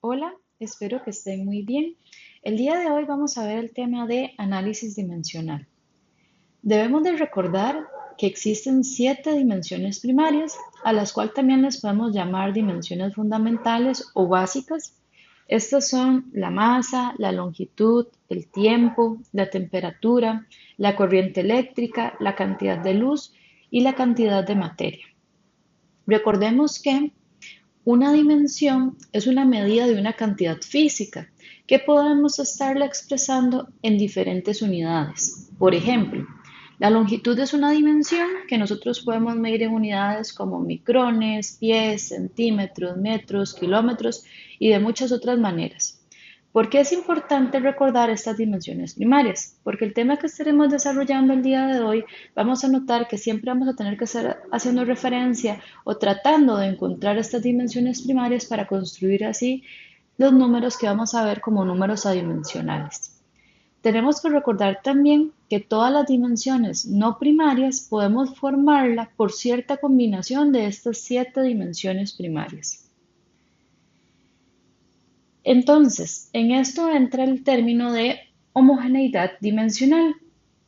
Hola, espero que estén muy bien. El día de hoy vamos a ver el tema de análisis dimensional. Debemos de recordar que existen 7 dimensiones primarias, a las cuales también les podemos llamar dimensiones fundamentales o básicas. Estas son la masa, la longitud, el tiempo, la temperatura, la corriente eléctrica, la cantidad de luz y la cantidad de materia. Recordemos que una dimensión es una medida de una cantidad física que podemos estarla expresando en diferentes unidades. Por ejemplo, la longitud es una dimensión que nosotros podemos medir en unidades como micrones, pies, centímetros, metros, kilómetros y de muchas otras maneras. ¿Por qué es importante recordar estas dimensiones primarias? Porque el tema que estaremos desarrollando el día de hoy, vamos a notar que siempre vamos a tener que estar haciendo referencia o tratando de encontrar estas dimensiones primarias para construir así los números que vamos a ver como números adimensionales. Tenemos que recordar también que todas las dimensiones no primarias podemos formarla por cierta combinación de estas 7 dimensiones primarias. Entonces, en esto entra el término de homogeneidad dimensional.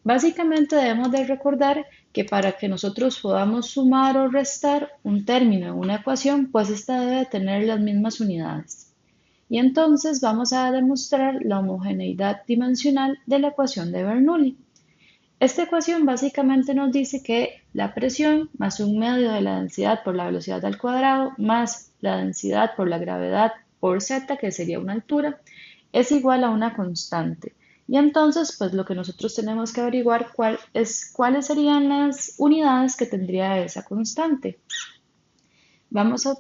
Básicamente debemos de recordar que para que nosotros podamos sumar o restar un término en una ecuación, pues esta debe tener las mismas unidades. Y entonces vamos a demostrar la homogeneidad dimensional de la ecuación de Bernoulli. Esta ecuación básicamente nos dice que la presión más un medio de la densidad por la velocidad al cuadrado más la densidad por la gravedad por z, que sería una altura, es igual a una constante. Y entonces, pues lo que nosotros tenemos que averiguar cuáles serían las unidades que tendría esa constante. Vamos a,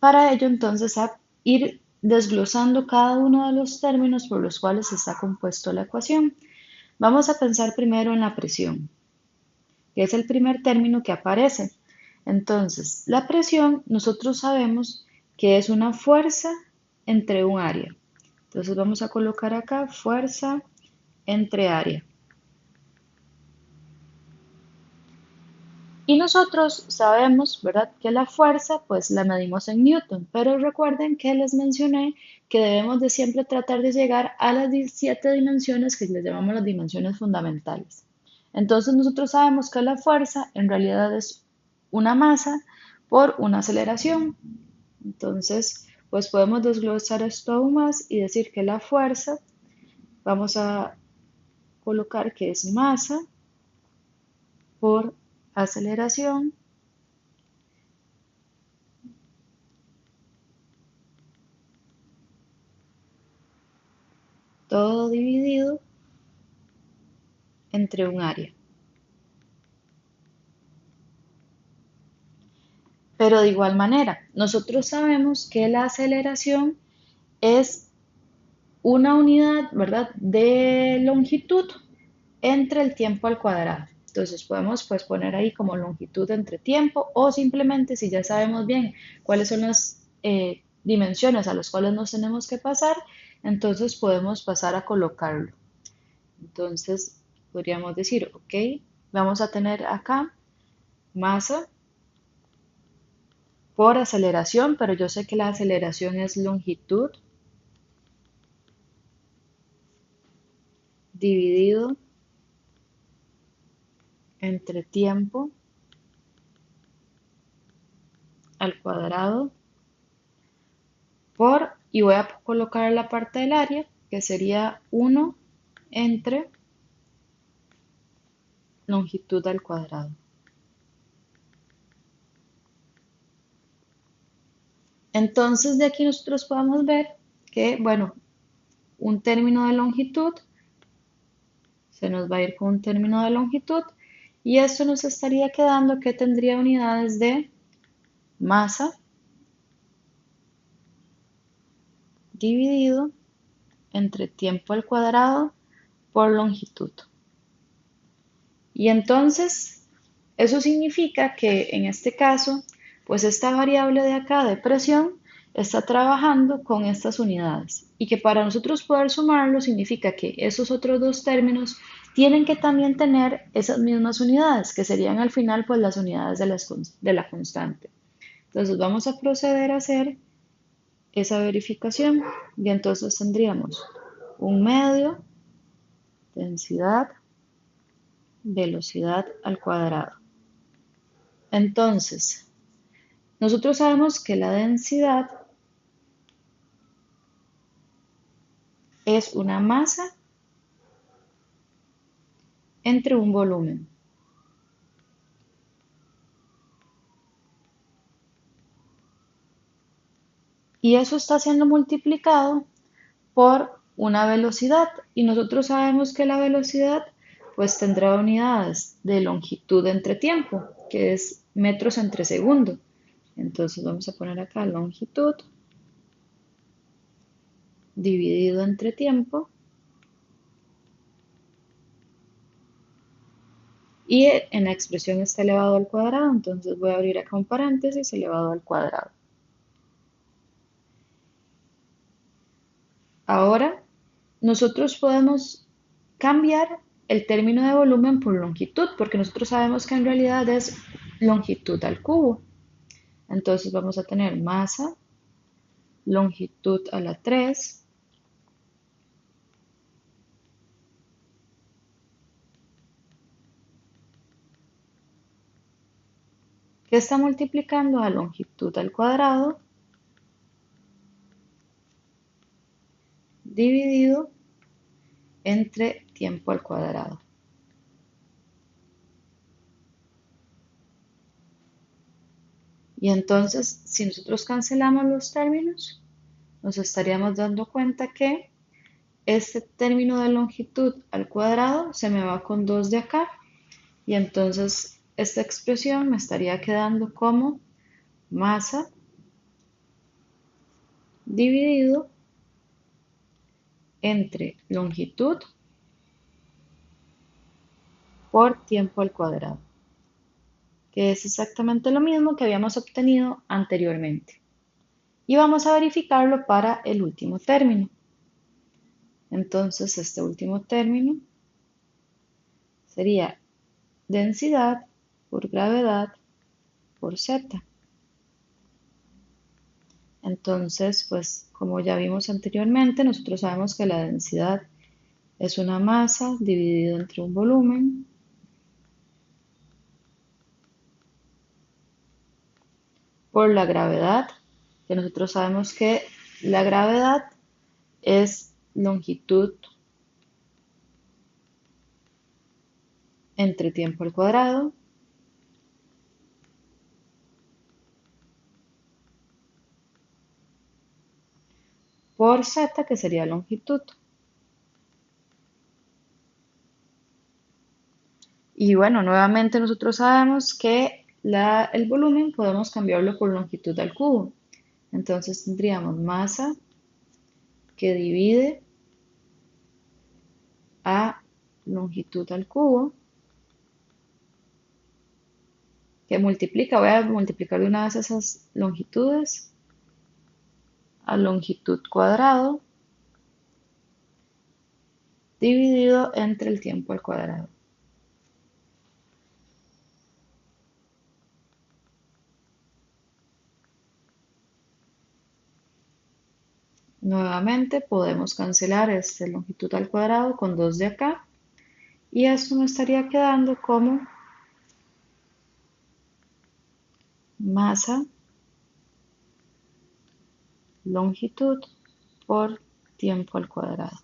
para ello entonces a ir desglosando cada uno de los términos por los cuales está compuesto la ecuación. Vamos a pensar primero en la presión, que es el primer término que aparece. Entonces, la presión nosotros sabemos que es una fuerza entre un área. Entonces vamos a colocar acá fuerza entre área. Y nosotros sabemos, ¿verdad?, que la fuerza pues la medimos en Newton, pero recuerden que les mencioné que debemos de siempre tratar de llegar a las 7 dimensiones que les llamamos las dimensiones fundamentales. Entonces nosotros sabemos que la fuerza en realidad es una masa por una aceleración. Entonces, pues podemos desglosar esto aún más y decir que la fuerza, vamos a colocar que es masa por aceleración todo dividido entre un área. Pero de igual manera, nosotros sabemos que la aceleración es una unidad, ¿verdad?, de longitud entre el tiempo al cuadrado. Entonces podemos pues poner ahí como longitud entre tiempo o simplemente si ya sabemos bien cuáles son las dimensiones a las cuales nos tenemos que pasar, entonces podemos pasar a colocarlo. Entonces podríamos decir, ok, vamos a tener acá masa por aceleración, pero yo sé que la aceleración es longitud dividido entre tiempo al cuadrado por, y voy a colocar la parte del área, que sería 1 entre longitud al cuadrado. Entonces de aquí nosotros podemos ver que, bueno, un término de longitud se nos va a ir con un término de longitud y esto nos estaría quedando que tendría unidades de masa dividido entre tiempo al cuadrado por longitud. Y entonces, eso significa que en este caso, pues esta variable de acá de presión está trabajando con estas unidades y que para nosotros poder sumarlo significa que esos otros dos términos tienen que también tener esas mismas unidades, que serían al final pues las unidades de la constante. Entonces vamos a proceder a hacer esa verificación y entonces tendríamos un medio, densidad, velocidad al cuadrado. Entonces, nosotros sabemos que la densidad es una masa entre un volumen. Y eso está siendo multiplicado por una velocidad. Y nosotros sabemos que la velocidad pues tendrá unidades de longitud entre tiempo, que es metros entre segundo. Entonces vamos a poner acá longitud dividido entre tiempo. Y en la expresión está elevado al cuadrado, entonces voy a abrir acá un paréntesis, elevado al cuadrado. Ahora, nosotros podemos cambiar el término de volumen por longitud, porque nosotros sabemos que en realidad es longitud al cubo. Entonces vamos a tener masa, longitud a la 3, que está multiplicando a longitud al cuadrado, dividido entre tiempo al cuadrado. Y entonces, si nosotros cancelamos los términos, nos estaríamos dando cuenta que este término de longitud al cuadrado se me va con 2 de acá y entonces esta expresión me estaría quedando como masa dividido entre longitud por tiempo al cuadrado, que es exactamente lo mismo que habíamos obtenido anteriormente. Y vamos a verificarlo para el último término. Entonces este último término sería densidad por gravedad por Z. Entonces, pues como ya vimos anteriormente, nosotros sabemos que la densidad es una masa dividido entre un volumen por la gravedad, que nosotros sabemos que la gravedad es longitud entre tiempo al cuadrado por Z, que sería longitud. Y bueno, nuevamente nosotros sabemos que el volumen podemos cambiarlo por longitud al cubo. Entonces tendríamos masa que divide a longitud al cubo, que multiplica, voy a multiplicar de una vez esas longitudes a longitud cuadrado dividido entre el tiempo al cuadrado. Nuevamente podemos cancelar este longitud al cuadrado con 2 de acá y esto me estaría quedando como masa longitud por tiempo al cuadrado.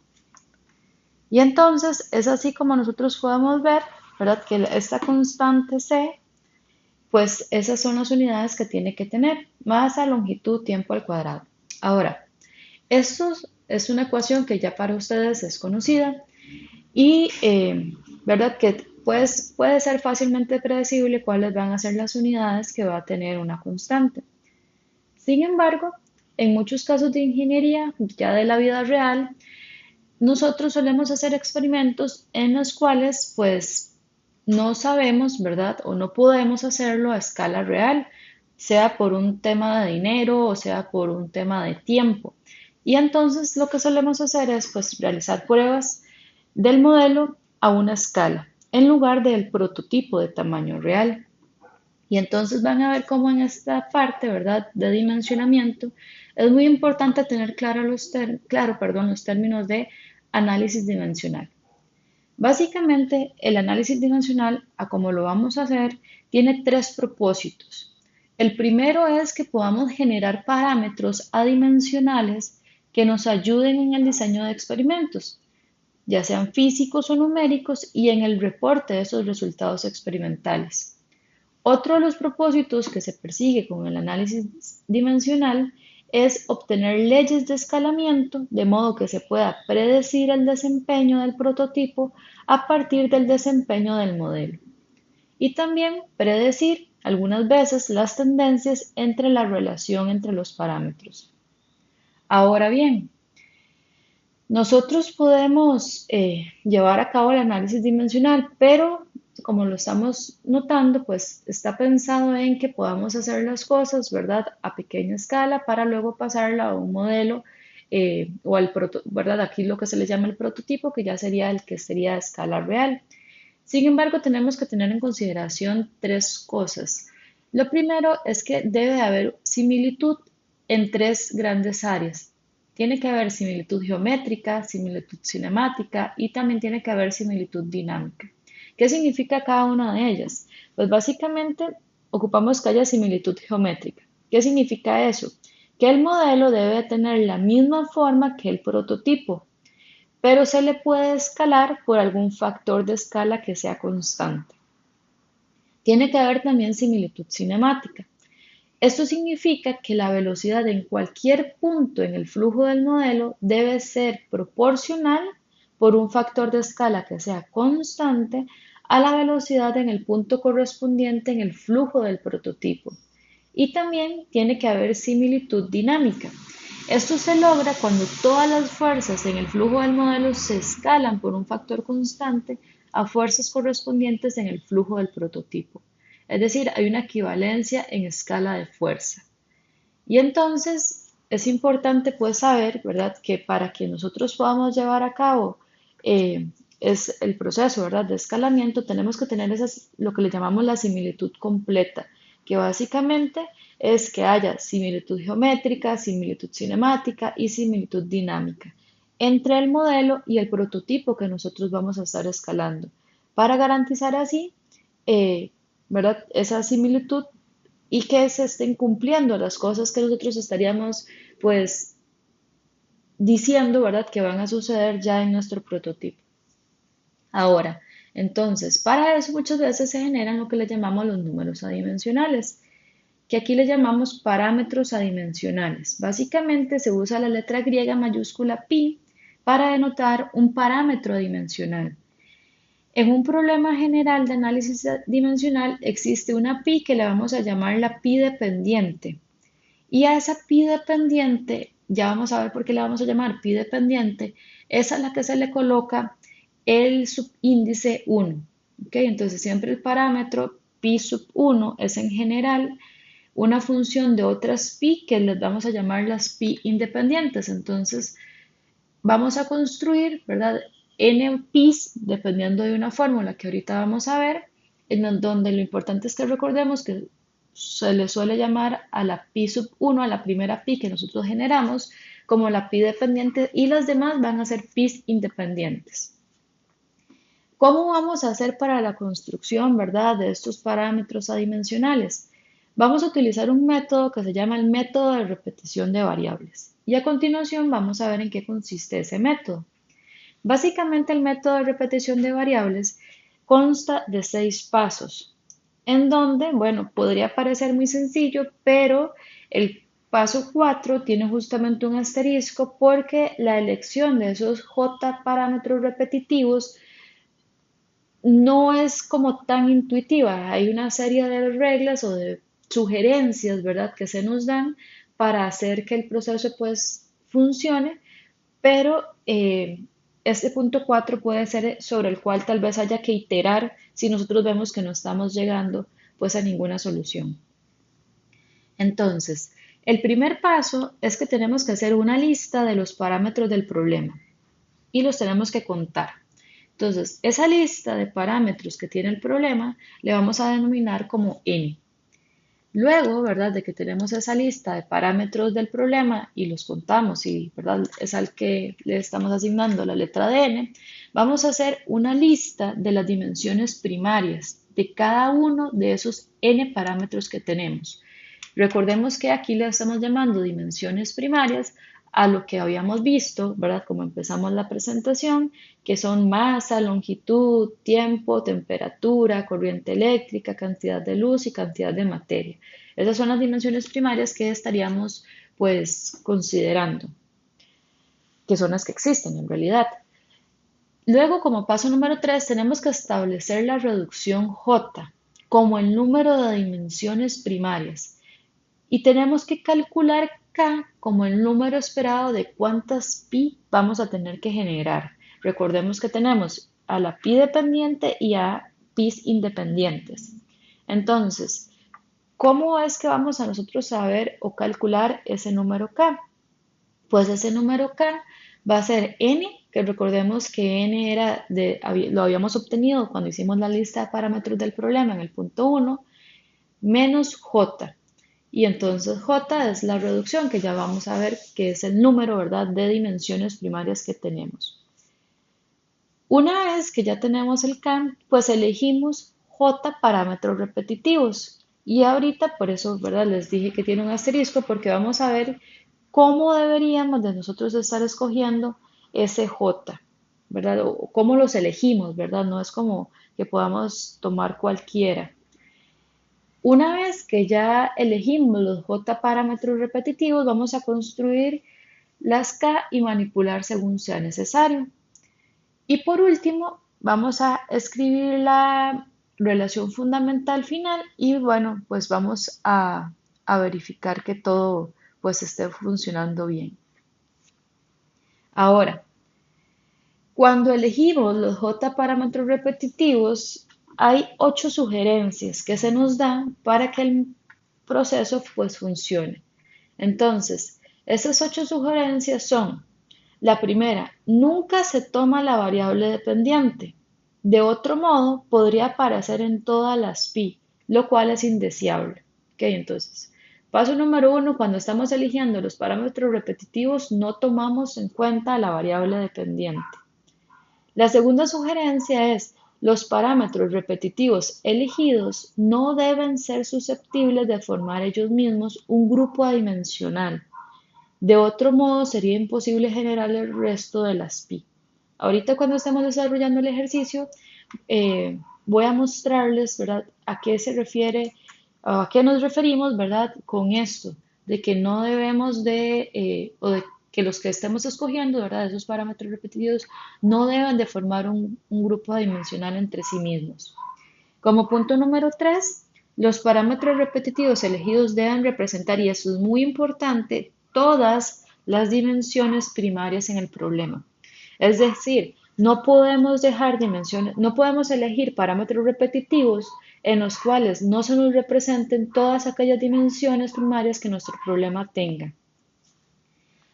Y entonces es así como nosotros podemos ver, ¿verdad? Que esta constante C, pues esas son las unidades que tiene que tener, masa, longitud, tiempo al cuadrado. Ahora, esto es una ecuación que ya para ustedes es conocida y, ¿verdad? Que puede ser fácilmente predecible cuáles van a ser las unidades que va a tener una constante. Sin embargo, en muchos casos de ingeniería, ya de la vida real, nosotros solemos hacer experimentos en los cuales pues no sabemos, ¿verdad? O no podemos hacerlo a escala real, sea por un tema de dinero o sea por un tema de tiempo. Y entonces lo que solemos hacer es pues realizar pruebas del modelo a una escala en lugar del prototipo de tamaño real. Y entonces van a ver cómo en esta parte, ¿verdad?, de dimensionamiento, es muy importante tener los términos de análisis dimensional. Básicamente, el análisis dimensional, a como lo vamos a hacer, tiene tres propósitos. El primero es que podamos generar parámetros adimensionales que nos ayuden en el diseño de experimentos, ya sean físicos o numéricos, y en el reporte de esos resultados experimentales. Otro de los propósitos que se persigue con el análisis dimensional es obtener leyes de escalamiento, de modo que se pueda predecir el desempeño del prototipo a partir del desempeño del modelo. Y también predecir algunas veces las tendencias entre la relación entre los parámetros. Ahora bien, nosotros podemos llevar a cabo el análisis dimensional, pero como lo estamos notando, pues está pensado en que podamos hacer las cosas, ¿verdad?, a pequeña escala para luego pasarla a un modelo o al ¿verdad? Aquí lo que se le llama el prototipo, que ya sería el que sería a escala real. Sin embargo, tenemos que tener en consideración tres cosas. Lo primero es que debe haber similitud en tres grandes áreas. Tiene que haber similitud geométrica, similitud cinemática y también tiene que haber similitud dinámica. ¿Qué significa cada una de ellas? Pues básicamente ocupamos que haya similitud geométrica. ¿Qué significa eso? Que el modelo debe tener la misma forma que el prototipo, pero se le puede escalar por algún factor de escala que sea constante. Tiene que haber también similitud cinemática. Esto significa que la velocidad en cualquier punto en el flujo del modelo debe ser proporcional por un factor de escala que sea constante a la velocidad en el punto correspondiente en el flujo del prototipo. Y también tiene que haber similitud dinámica. Esto se logra cuando todas las fuerzas en el flujo del modelo se escalan por un factor constante a fuerzas correspondientes en el flujo del prototipo. Es decir, hay una equivalencia en escala de fuerza. Y entonces es importante pues saber, ¿verdad?, que para que nosotros podamos llevar a cabo es el proceso, ¿verdad?, de escalamiento, tenemos que tener lo que le llamamos la similitud completa, que básicamente es que haya similitud geométrica, similitud cinemática y similitud dinámica entre el modelo y el prototipo que nosotros vamos a estar escalando, para garantizar así, ¿verdad?, esa similitud y que se estén cumpliendo las cosas que nosotros estaríamos pues diciendo, ¿verdad?, que van a suceder ya en nuestro prototipo. Ahora, entonces, para eso muchas veces se generan lo que le llamamos los números adimensionales, que aquí le llamamos parámetros adimensionales. Básicamente se usa la letra griega mayúscula pi para denotar un parámetro adimensional. En un problema general de análisis dimensional existe una pi que le vamos a llamar la pi dependiente. Y a esa pi dependiente, ya vamos a ver por qué le vamos a llamar pi dependiente, es a la que se le coloca el subíndice 1. ¿Okay? Entonces siempre el parámetro pi sub 1 es en general una función de otras pi que les vamos a llamar las pi independientes. Entonces vamos a construir, ¿verdad?, n pis dependiendo de una fórmula que ahorita vamos a ver, en donde lo importante es que recordemos que se le suele llamar a la pi sub 1, a la primera pi que nosotros generamos, como la pi dependiente y las demás van a ser pis independientes. ¿Cómo vamos a hacer para la construcción, verdad, de estos parámetros adimensionales? Vamos a utilizar un método que se llama el método de repetición de variables. Y a continuación vamos a ver en qué consiste ese método. Básicamente el método de repetición de variables consta de 6 pasos, en donde, bueno, podría parecer muy sencillo, pero el paso 4 tiene justamente un asterisco porque la elección de esos J parámetros repetitivos no es como tan intuitiva. Hay una serie de reglas o de sugerencias, ¿verdad?, que se nos dan para hacer que el proceso pues funcione, pero este punto 4 puede ser sobre el cual tal vez haya que iterar si nosotros vemos que no estamos llegando pues a ninguna solución. Entonces, el primer paso es que tenemos que hacer una lista de los parámetros del problema y los tenemos que contar. Entonces, esa lista de parámetros que tiene el problema le vamos a denominar como n. Luego, ¿verdad? De que tenemos esa lista de parámetros del problema y los contamos y, ¿verdad? Es al que le estamos asignando la letra de n, vamos a hacer una lista de las dimensiones primarias de cada uno de esos n parámetros que tenemos. Recordemos que aquí le estamos llamando dimensiones primarias a lo que habíamos visto, ¿verdad? Como empezamos la presentación, que son masa, longitud, tiempo, temperatura, corriente eléctrica, cantidad de luz y cantidad de materia. Esas son las dimensiones primarias que estaríamos pues considerando, que son las que existen en realidad. Luego, como paso número 3, tenemos que establecer la reducción J como el número de dimensiones primarias. Y tenemos que calcular K como el número esperado de cuántas pi vamos a tener que generar. Recordemos que tenemos a la pi dependiente y a pis independientes. Entonces, ¿cómo es que vamos a nosotros saber o calcular ese número K? Pues ese número K va a ser n, que recordemos que n lo habíamos obtenido cuando hicimos la lista de parámetros del problema en el punto 1, menos J. Y entonces J es la reducción, que ya vamos a ver que es el número, ¿verdad?, de dimensiones primarias que tenemos. Una vez que ya tenemos el K, pues elegimos J parámetros repetitivos. Y ahorita, por eso, ¿verdad?, les dije que tiene un asterisco, porque vamos a ver cómo deberíamos de nosotros estar escogiendo ese J, ¿verdad? O cómo los elegimos, ¿verdad? No es como que podamos tomar cualquiera. Una vez que ya elegimos los J parámetros repetitivos, vamos a construir las K y manipular según sea necesario. Y por último, vamos a escribir la relación fundamental final y bueno, pues vamos a verificar que todo pues esté funcionando bien. Ahora, cuando elegimos los J parámetros repetitivos, hay 8 sugerencias que se nos dan para que el proceso pues funcione. Entonces, esas 8 sugerencias son: la primera, nunca se toma la variable dependiente. De otro modo, podría aparecer en todas las pi, lo cual es indeseable. Ok, entonces, paso número 1, cuando estamos eligiendo los parámetros repetitivos, no tomamos en cuenta la variable dependiente. La segunda sugerencia es: los parámetros repetitivos elegidos no deben ser susceptibles de formar ellos mismos un grupo adimensional. De otro modo, sería imposible generar el resto de las pi. Ahorita cuando estemos desarrollando el ejercicio, voy a mostrarles, ¿verdad?, a qué se refiere, a qué nos referimos, ¿verdad?, con esto, de que no debemos o de que los que estemos escogiendo, ¿verdad?, esos parámetros repetitivos, no deben de formar un grupo adimensional entre sí mismos. Como punto número 3, los parámetros repetitivos elegidos deben representar, y eso es muy importante, todas las dimensiones primarias en el problema. Es decir, no podemos no podemos elegir parámetros repetitivos en los cuales no se nos representen todas aquellas dimensiones primarias que nuestro problema tenga.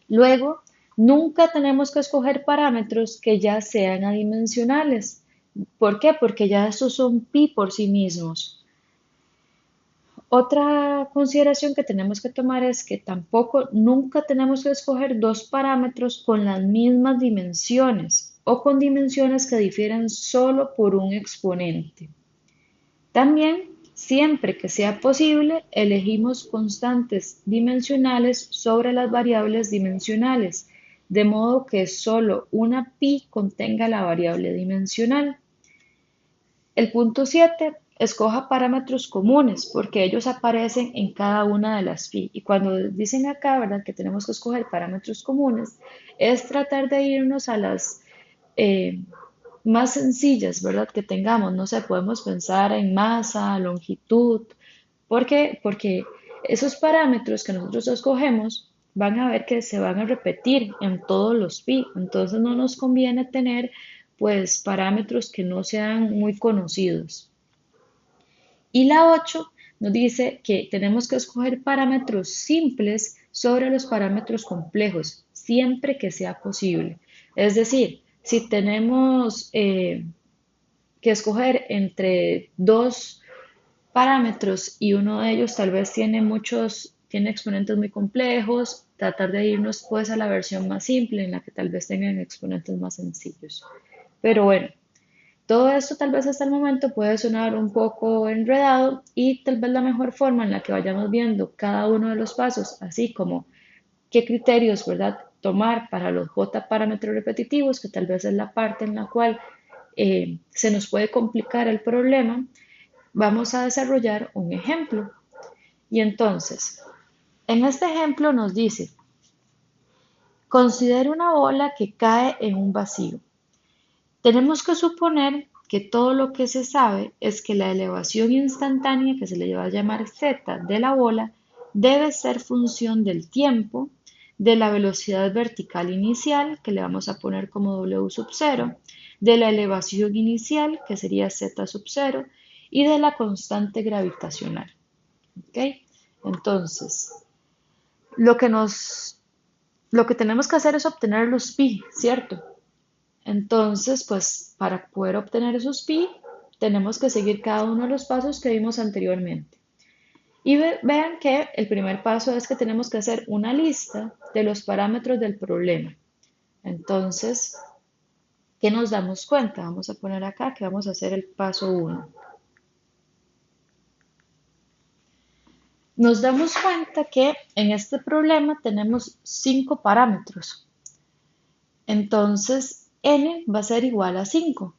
Luego, nunca tenemos que escoger parámetros que ya sean adimensionales. ¿Por qué? Porque ya estos son pi por sí mismos. Otra consideración que tenemos que tomar es que nunca tenemos que escoger dos parámetros con las mismas dimensiones o con dimensiones que difieren solo por un exponente. También, siempre que sea posible, elegimos constantes dimensionales sobre las variables dimensionales, de modo que solo una pi contenga la variable dimensional. El punto 7, escoja parámetros comunes, porque ellos aparecen en cada una de las pi. Y cuando dicen acá, ¿verdad?, que tenemos que escoger parámetros comunes, es tratar de irnos a las más sencillas, ¿verdad?, que tengamos. No sé, podemos pensar en masa, longitud. ¿Por qué? Porque esos parámetros que nosotros escogemos van a ver que se van a repetir en todos los pi. Entonces no nos conviene tener pues parámetros que no sean muy conocidos. Y la 8 nos dice que tenemos que escoger parámetros simples sobre los parámetros complejos, siempre que sea posible. Es decir, si tenemos que escoger entre dos parámetros y uno de ellos tal vez tiene exponentes muy complejos, tratar de irnos pues a la versión más simple en la que tal vez tengan exponentes más sencillos. Pero bueno, todo esto tal vez hasta el momento puede sonar un poco enredado y tal vez la mejor forma en la que vayamos viendo cada uno de los pasos, así como qué criterios, ¿verdad?, tomar para los J parámetros repetitivos, que tal vez es la parte en la cual se nos puede complicar el problema, vamos a desarrollar un ejemplo. Y entonces, en este ejemplo nos dice, considera una bola que cae en un vacío. Tenemos que suponer que todo lo que se sabe es que la elevación instantánea, que se le va a llamar z de la bola, debe ser función del tiempo, de la velocidad vertical inicial, que le vamos a poner como w sub 0, de la elevación inicial, que sería z sub 0, y de la constante gravitacional. ¿Ok? Entonces, lo que lo que tenemos que hacer es obtener los pi, ¿cierto? Entonces, pues para poder obtener esos pi, tenemos que seguir cada uno de los pasos que vimos anteriormente. Y vean que el primer paso es que tenemos que hacer una lista de los parámetros del problema. Entonces, ¿qué nos damos cuenta? Vamos a poner acá que vamos a hacer el paso 1. Nos damos cuenta que en este problema tenemos 5 parámetros. Entonces, n va a ser igual a 5.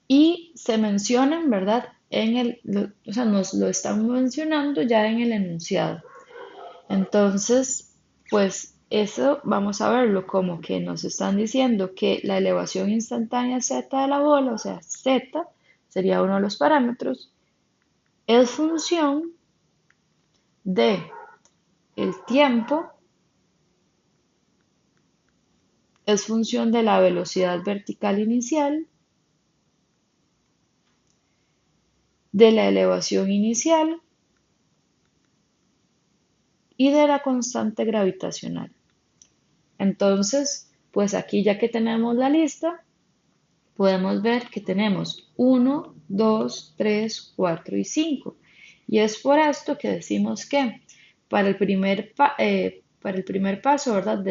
Y se mencionan, ¿verdad? O sea, nos lo están mencionando ya en el enunciado. Entonces, pues eso vamos a verlo como que nos están diciendo que la elevación instantánea z de la bola, o sea, z sería uno de los parámetros, es función de el tiempo, es función de la velocidad vertical inicial, de la elevación inicial y de la constante gravitacional. Entonces, pues aquí ya que tenemos la lista, podemos ver que tenemos 1, 2, 3, 4 y 5. Y es por esto que decimos que para para el primer paso, ¿verdad?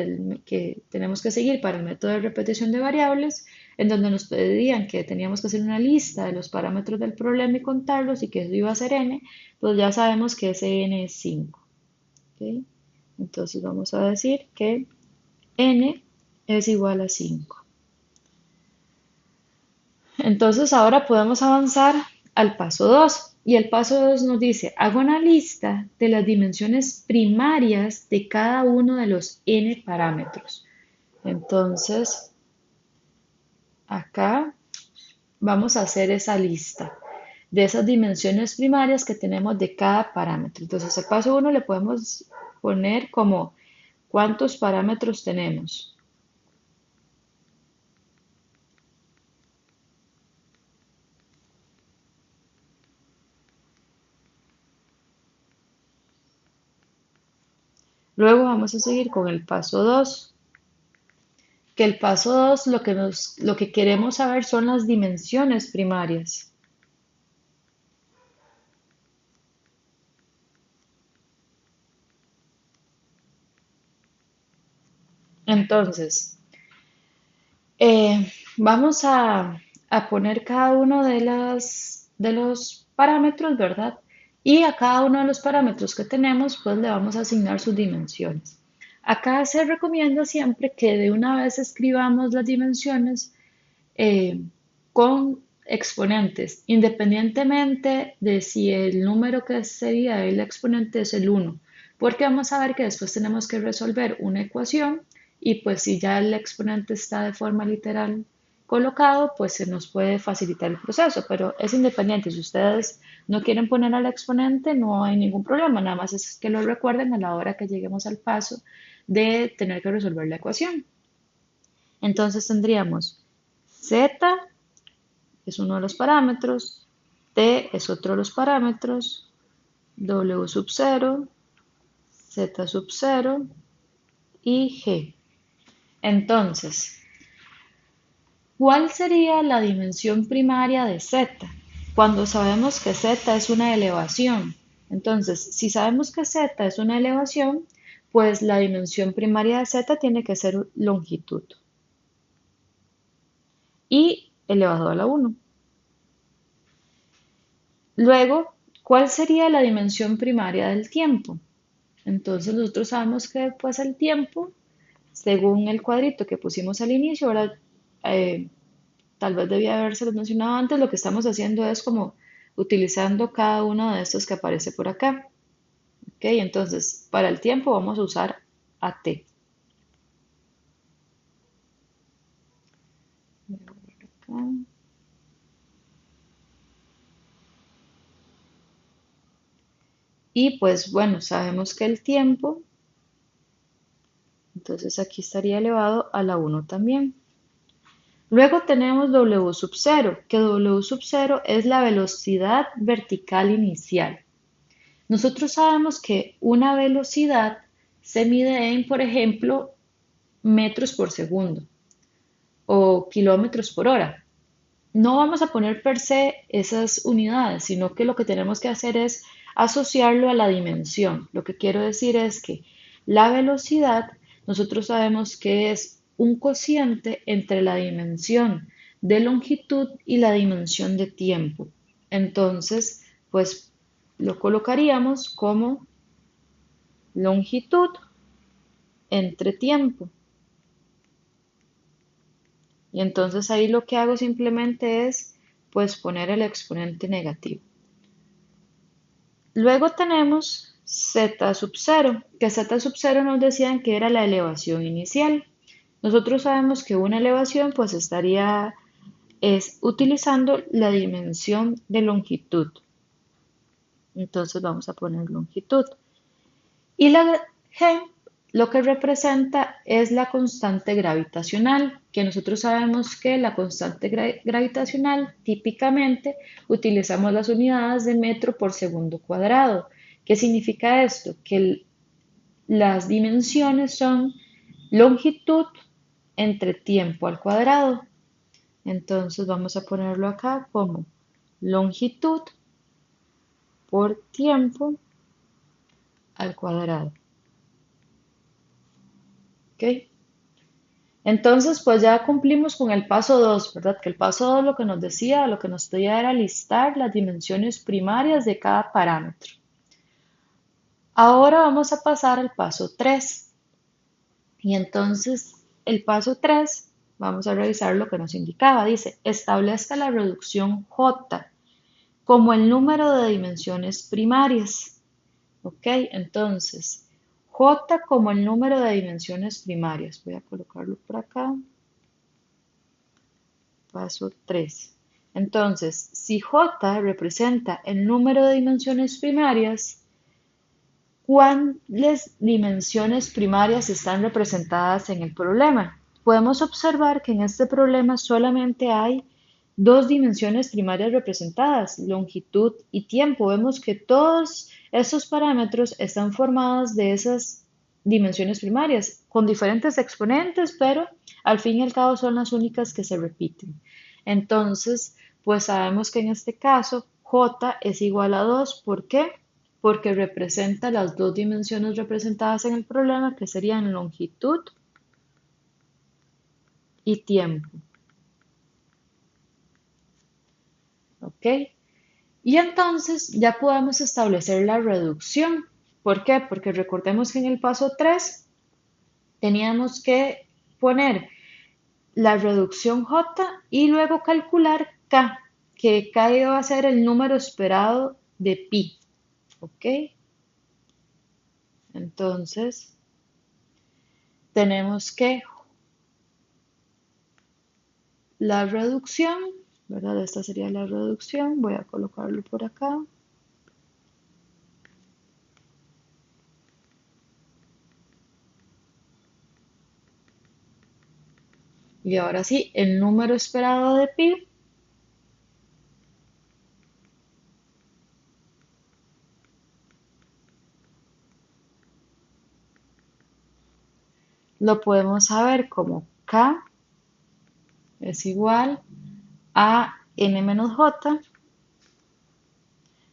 Que tenemos que seguir para el método de repetición de variables, en donde nos pedían que teníamos que hacer una lista de los parámetros del problema y contarlos y que eso iba a ser n, pues ya sabemos que ese n es 5. ¿Ok? Entonces vamos a decir que n es igual a 5. Entonces ahora podemos avanzar al paso 2. Y el paso 2 nos dice, hago una lista de las dimensiones primarias de cada uno de los n parámetros. Entonces, acá vamos a hacer esa lista de esas dimensiones primarias que tenemos de cada parámetro. Entonces, el paso 1 le podemos poner como cuántos parámetros tenemos. Luego vamos a seguir con el paso 2, que el paso 2 lo que queremos saber son las dimensiones primarias. Entonces, vamos a poner cada uno de los parámetros, ¿verdad? Y a cada uno de los parámetros que tenemos, pues le vamos a asignar sus dimensiones. Acá se recomienda siempre que de una vez escribamos las dimensiones con exponentes, independientemente de si el número que sería el exponente es el 1, porque vamos a ver que después tenemos que resolver una ecuación y pues si ya el exponente está de forma literal colocado, pues se nos puede facilitar el proceso, pero es independiente. Si ustedes no quieren poner al exponente, no hay ningún problema, nada más es que lo recuerden a la hora que lleguemos al paso de tener que resolver la ecuación. Entonces tendríamos z es uno de los parámetros, t es otro de los parámetros, w sub 0, z sub 0 y g. Entonces, ¿cuál sería la dimensión primaria de z? cuando sabemos que z es una elevación. Entonces, si sabemos que z es una elevación, pues la dimensión primaria de z tiene que ser longitud y elevado a la 1. Luego, ¿cuál sería la dimensión primaria del tiempo? Entonces nosotros sabemos que pues el tiempo, según el cuadrito que pusimos al inicio, ahora tal vez debía haberse mencionado antes, lo que estamos haciendo es como utilizando cada uno de estos que aparece por acá. ¿Ok? Entonces, para el tiempo vamos a usar AT. Y pues bueno, sabemos que el tiempo, entonces aquí estaría elevado a la 1 también. Luego tenemos W sub 0, que W sub 0 es la velocidad vertical inicial. Nosotros sabemos que una velocidad se mide en, por ejemplo, metros por segundo o kilómetros por hora. No vamos a poner per se esas unidades, sino que lo que tenemos que hacer es asociarlo a la dimensión. Lo que quiero decir es que la velocidad, nosotros sabemos que es un cociente entre la dimensión de longitud y la dimensión de tiempo. Entonces, pues lo colocaríamos como longitud entre tiempo. Y entonces ahí lo que hago simplemente es pues poner el exponente negativo. Luego tenemos z sub 0, que z sub 0 nos decían que era la elevación inicial. Nosotros sabemos que una elevación pues estaría utilizando la dimensión de longitud. Entonces vamos a poner longitud. Y la g lo que representa es la constante gravitacional, que nosotros sabemos que la constante gravitacional típicamente utilizamos las unidades de metro por segundo cuadrado. ¿Qué significa esto? Que las dimensiones son longitud entre tiempo al cuadrado. Entonces vamos a ponerlo acá como longitud por tiempo al cuadrado. ¿Ok? Entonces, pues ya cumplimos con el paso 2, ¿verdad? Que el paso 2 lo que nos decía, lo que nos pedía era listar las dimensiones primarias de cada parámetro. Ahora vamos a pasar al paso 3. Y entonces, el paso 3, vamos a revisar lo que nos indicaba. Dice, establezca la reducción J como el número de dimensiones primarias. ¿Ok? Entonces, J como el número de dimensiones primarias. Voy a colocarlo por acá. Paso 3. Entonces, si J representa el número de dimensiones primarias, ¿cuáles dimensiones primarias están representadas en el problema? Podemos observar que en este problema solamente hay dos dimensiones primarias representadas, longitud y tiempo. Vemos que todos estos parámetros están formados de esas dimensiones primarias, con diferentes exponentes, pero al fin y al cabo son las únicas que se repiten. Entonces, pues sabemos que en este caso J es igual a 2. ¿Por qué? Porque representa las dos dimensiones representadas en el problema, que serían longitud y tiempo. ¿Ok? Y entonces ya podemos establecer la reducción. ¿Por qué? Porque recordemos que en el paso 3 teníamos que poner la reducción J y luego calcular K, que K iba a ser el número esperado de pi. ¿Ok? Entonces, tenemos que la reducción, ¿verdad? Esta sería la reducción. Voy a colocarlo por acá. Y ahora sí, el número esperado de pi lo podemos saber como K es igual a n menos j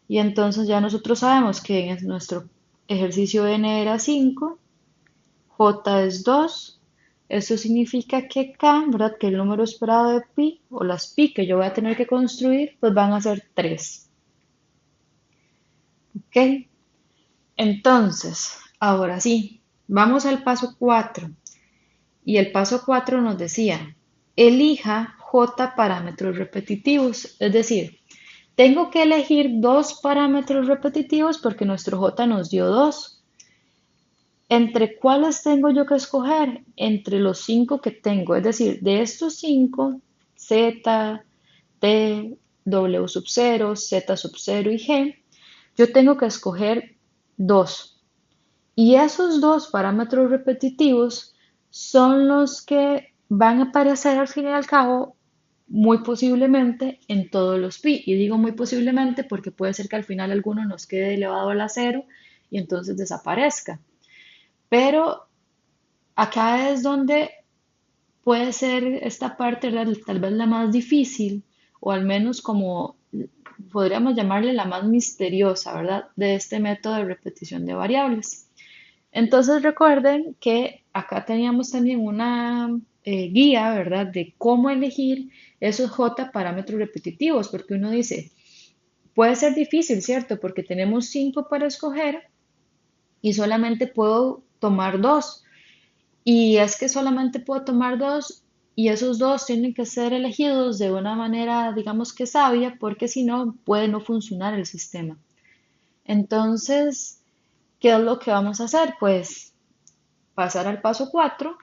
Y entonces ya nosotros sabemos que en nuestro ejercicio n era 5, j es 2. Eso significa que k, ¿verdad? Que el número esperado de pi, o las pi que yo voy a tener que construir, pues van a ser 3. ¿Ok? Entonces, ahora sí, vamos al paso 4. Y el paso 4 nos decía, elija j parámetros repetitivos. Es decir, tengo que elegir dos parámetros repetitivos porque nuestro j nos dio 2. ¿Entre cuáles tengo yo que escoger? Entre los 5 que tengo. Es decir, de estos 5, z, t, w sub 0, z sub 0 y g, yo tengo que escoger dos. Y esos dos parámetros repetitivos son los que van a aparecer al fin y al cabo muy posiblemente en todos los pi. Y digo muy posiblemente porque puede ser que al final alguno nos quede elevado a la cero y entonces desaparezca. Pero acá es donde puede ser esta parte, ¿verdad? Tal vez la más difícil, o al menos como podríamos llamarle la más misteriosa, ¿verdad? De este método de repetición de variables. Entonces recuerden que acá teníamos también una guía, ¿verdad? De cómo elegir esos J parámetros repetitivos, porque uno dice, puede ser difícil, ¿cierto? Porque tenemos 5 para escoger y solamente puedo tomar dos. Y es que solamente puedo tomar dos y esos dos tienen que ser elegidos de una manera, digamos que sabia, porque si no, puede no funcionar el sistema. Entonces, ¿qué es lo que vamos a hacer? Pues pasar al paso 4,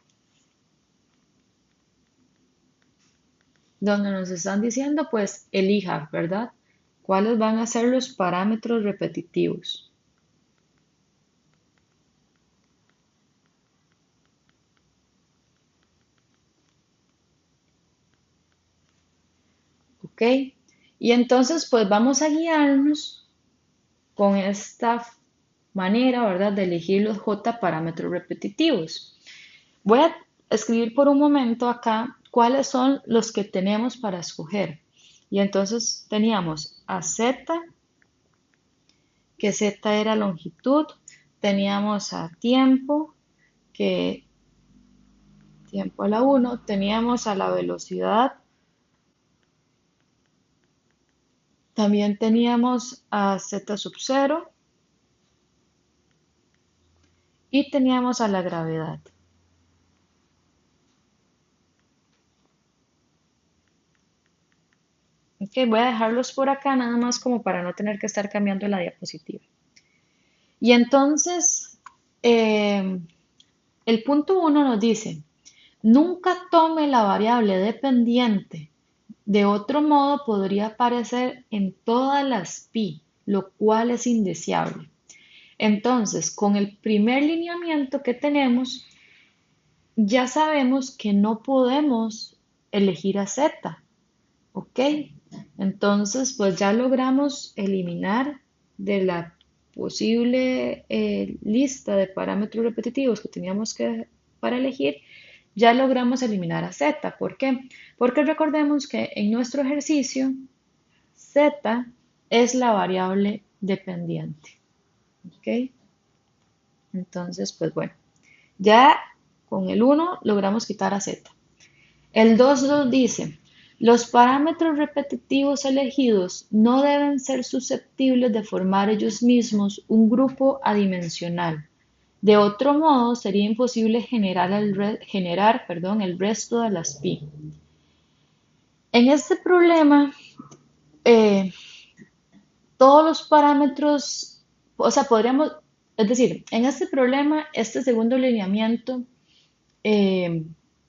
donde nos están diciendo, pues elija, ¿verdad? ¿Cuáles van a ser los parámetros repetitivos? ¿Ok? Y entonces, pues vamos a guiarnos con esta manera, ¿verdad? De elegir los J parámetros repetitivos. Voy a escribir por un momento acá cuáles son los que tenemos para escoger. Y entonces teníamos a Z, que Z era longitud, teníamos a tiempo, que tiempo a la 1, teníamos a la velocidad, también teníamos a Z sub 0 y teníamos a la gravedad. Ok, voy a dejarlos por acá nada más como para no tener que estar cambiando la diapositiva. Y entonces, el punto 1 nos dice, nunca tome la variable dependiente. De otro modo podría aparecer en todas las pi, lo cual es indeseable. Entonces, con el primer lineamiento que tenemos, ya sabemos que no podemos elegir a z, ¿ok? Entonces, pues ya logramos eliminar de la posible lista de parámetros repetitivos que teníamos que para elegir, ya logramos eliminar a z. ¿Por qué? Porque recordemos que en nuestro ejercicio z es la variable dependiente. ¿Ok? Entonces, pues bueno, ya con el 1 logramos quitar a z. El 2 nos dice, los parámetros repetitivos elegidos no deben ser susceptibles de formar ellos mismos un grupo adimensional. De otro modo, sería imposible generar el resto de las pi. En este problema, eh, todos los parámetros, o sea, podríamos, es decir, en este problema, este segundo lineamiento eh,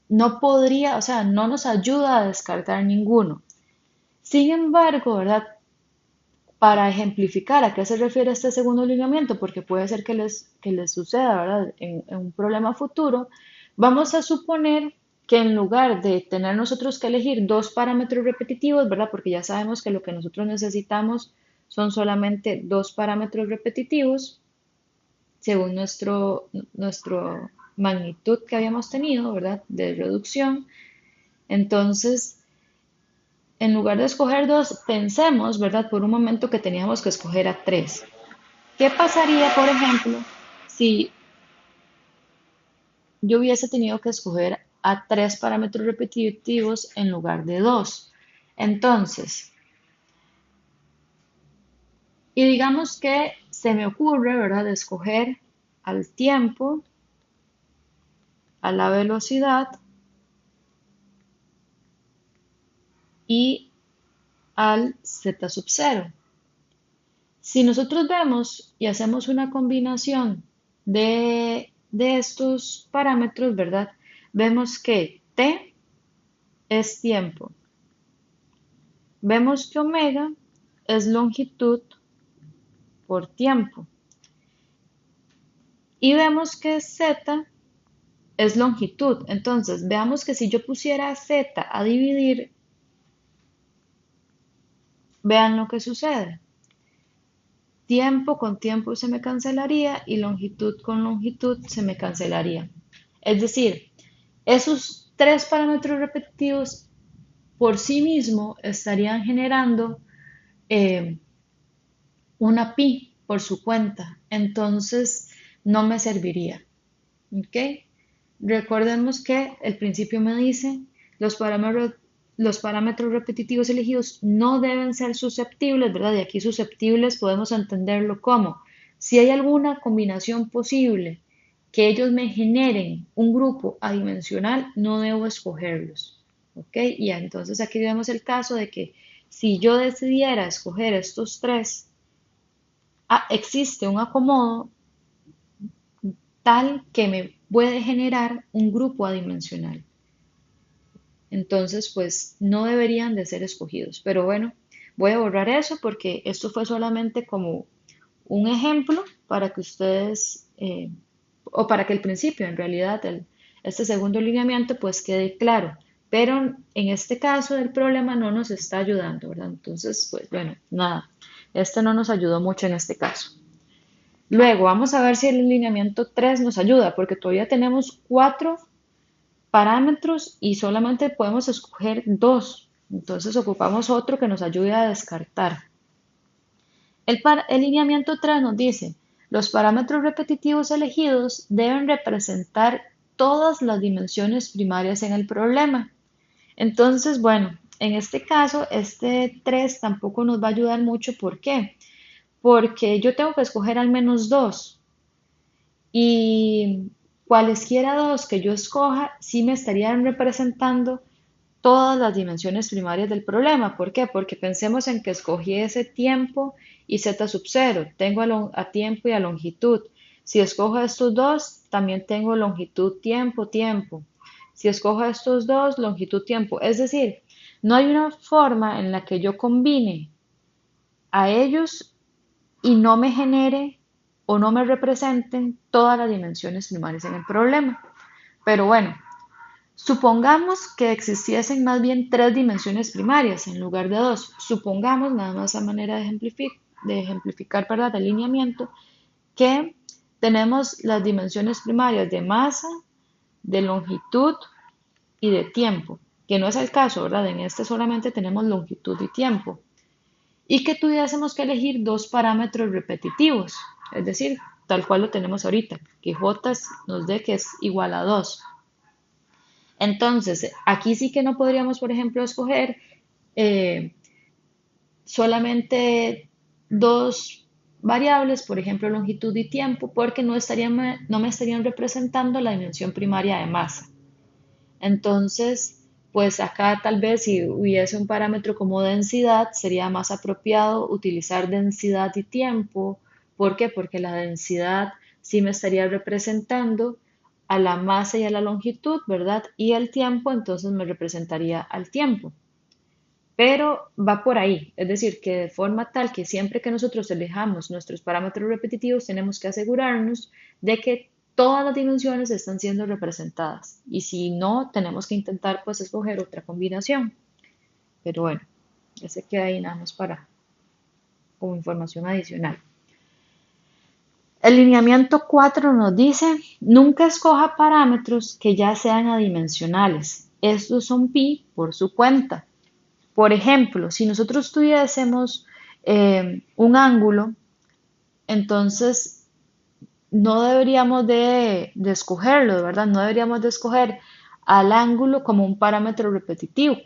no podría, o sea, no nos ayuda a descartar ninguno. Sin embargo, ¿verdad? Para ejemplificar a qué se refiere este segundo lineamiento, porque puede ser que les suceda, ¿verdad? En un problema futuro, vamos a suponer que en lugar de tener nosotros que elegir dos parámetros repetitivos, ¿verdad? Porque ya sabemos que lo que nosotros necesitamos son solamente dos parámetros repetitivos, según nuestro magnitud que habíamos tenido, ¿verdad? De reducción. Entonces, en lugar de escoger 2, pensemos, ¿verdad? Por un momento que teníamos que escoger a 3. ¿Qué pasaría, por ejemplo, si yo hubiese tenido que escoger a 3 parámetros repetitivos en lugar de 2? Entonces, y digamos que se me ocurre, ¿verdad?, escoger al tiempo, a la velocidad y al z sub 0. Si nosotros vemos y hacemos una combinación de estos parámetros, ¿verdad? Vemos que t es tiempo. Vemos que omega es longitud por tiempo. Y vemos que z es longitud. Entonces, veamos que si yo pusiera z a dividir, vean lo que sucede. Tiempo con tiempo se me cancelaría y longitud con longitud se me cancelaría. Es decir, esos 3 parámetros repetitivos por sí mismos estarían generando una pi por su cuenta. Entonces, no me serviría. ¿Ok? Recordemos que el principio me dice los parámetros repetitivos elegidos no deben ser susceptibles, ¿verdad? Y aquí susceptibles podemos entenderlo como si hay alguna combinación posible que ellos me generen un grupo adimensional, no debo escogerlos. ¿Ok? Y entonces aquí vemos el caso de que si yo decidiera escoger estos 3, existe un acomodo tal que me puede generar un grupo adimensional. Entonces, pues no deberían de ser escogidos. Pero bueno, voy a borrar eso porque esto fue solamente como un ejemplo para que ustedes, o para que el principio, en realidad, este segundo lineamiento, pues quede claro. Pero en este caso el problema no nos está ayudando, ¿verdad? Entonces, pues bueno, nada, este no nos ayudó mucho en este caso. Luego, vamos a ver si el lineamiento 3 nos ayuda, porque todavía tenemos 4 parámetros y solamente podemos escoger 2. Entonces ocupamos otro que nos ayude a descartar. El lineamiento 3 nos dice, los parámetros repetitivos elegidos deben representar todas las dimensiones primarias en el problema. Entonces, bueno, en este caso, este 3 tampoco nos va a ayudar mucho. ¿Por qué? Porque yo tengo que escoger al menos 2. Y cualesquiera 2 que yo escoja, sí me estarían representando todas las dimensiones primarias del problema. ¿Por qué? Porque pensemos en que escogí ese tiempo y z sub 0. Tengo a tiempo y a longitud. Si escojo estos 2, también tengo longitud, tiempo, tiempo. Si escojo estos 2, longitud, tiempo. Es decir, no hay una forma en la que yo combine a ellos y no me genere o no me representen todas las dimensiones primarias en el problema. Pero bueno, supongamos que existiesen más bien 3 dimensiones primarias en lugar de 2. Supongamos, nada más a manera de ejemplificar, ¿verdad?, el lineamiento, que tenemos las dimensiones primarias de masa, de longitud y de tiempo, que no es el caso, ¿verdad? En este solamente tenemos longitud y tiempo. Y que tuviésemos que elegir 2 parámetros repetitivos, es decir, tal cual lo tenemos ahorita, que j nos dé que es igual a 2. Entonces, aquí sí que no podríamos, por ejemplo, escoger solamente 2 variables, por ejemplo, longitud y tiempo, porque no me estarían representando la dimensión primaria de masa. Entonces, pues acá tal vez si hubiese un parámetro como densidad, sería más apropiado utilizar densidad y tiempo. ¿Por qué? Porque la densidad sí me estaría representando a la masa y a la longitud, ¿verdad? Y el tiempo entonces me representaría al tiempo. Pero va por ahí, es decir, que de forma tal que siempre que nosotros elijamos nuestros parámetros repetitivos tenemos que asegurarnos de que todas las dimensiones están siendo representadas. Y si no, tenemos que intentar pues escoger otra combinación. Pero bueno, ese queda ahí nada más para como información adicional. El lineamiento 4 nos dice, nunca escoja parámetros que ya sean adimensionales. Estos son pi por su cuenta. Por ejemplo, si nosotros tuviésemos un ángulo, entonces no deberíamos de escogerlo, ¿verdad? No deberíamos de escoger al ángulo como un parámetro repetitivo,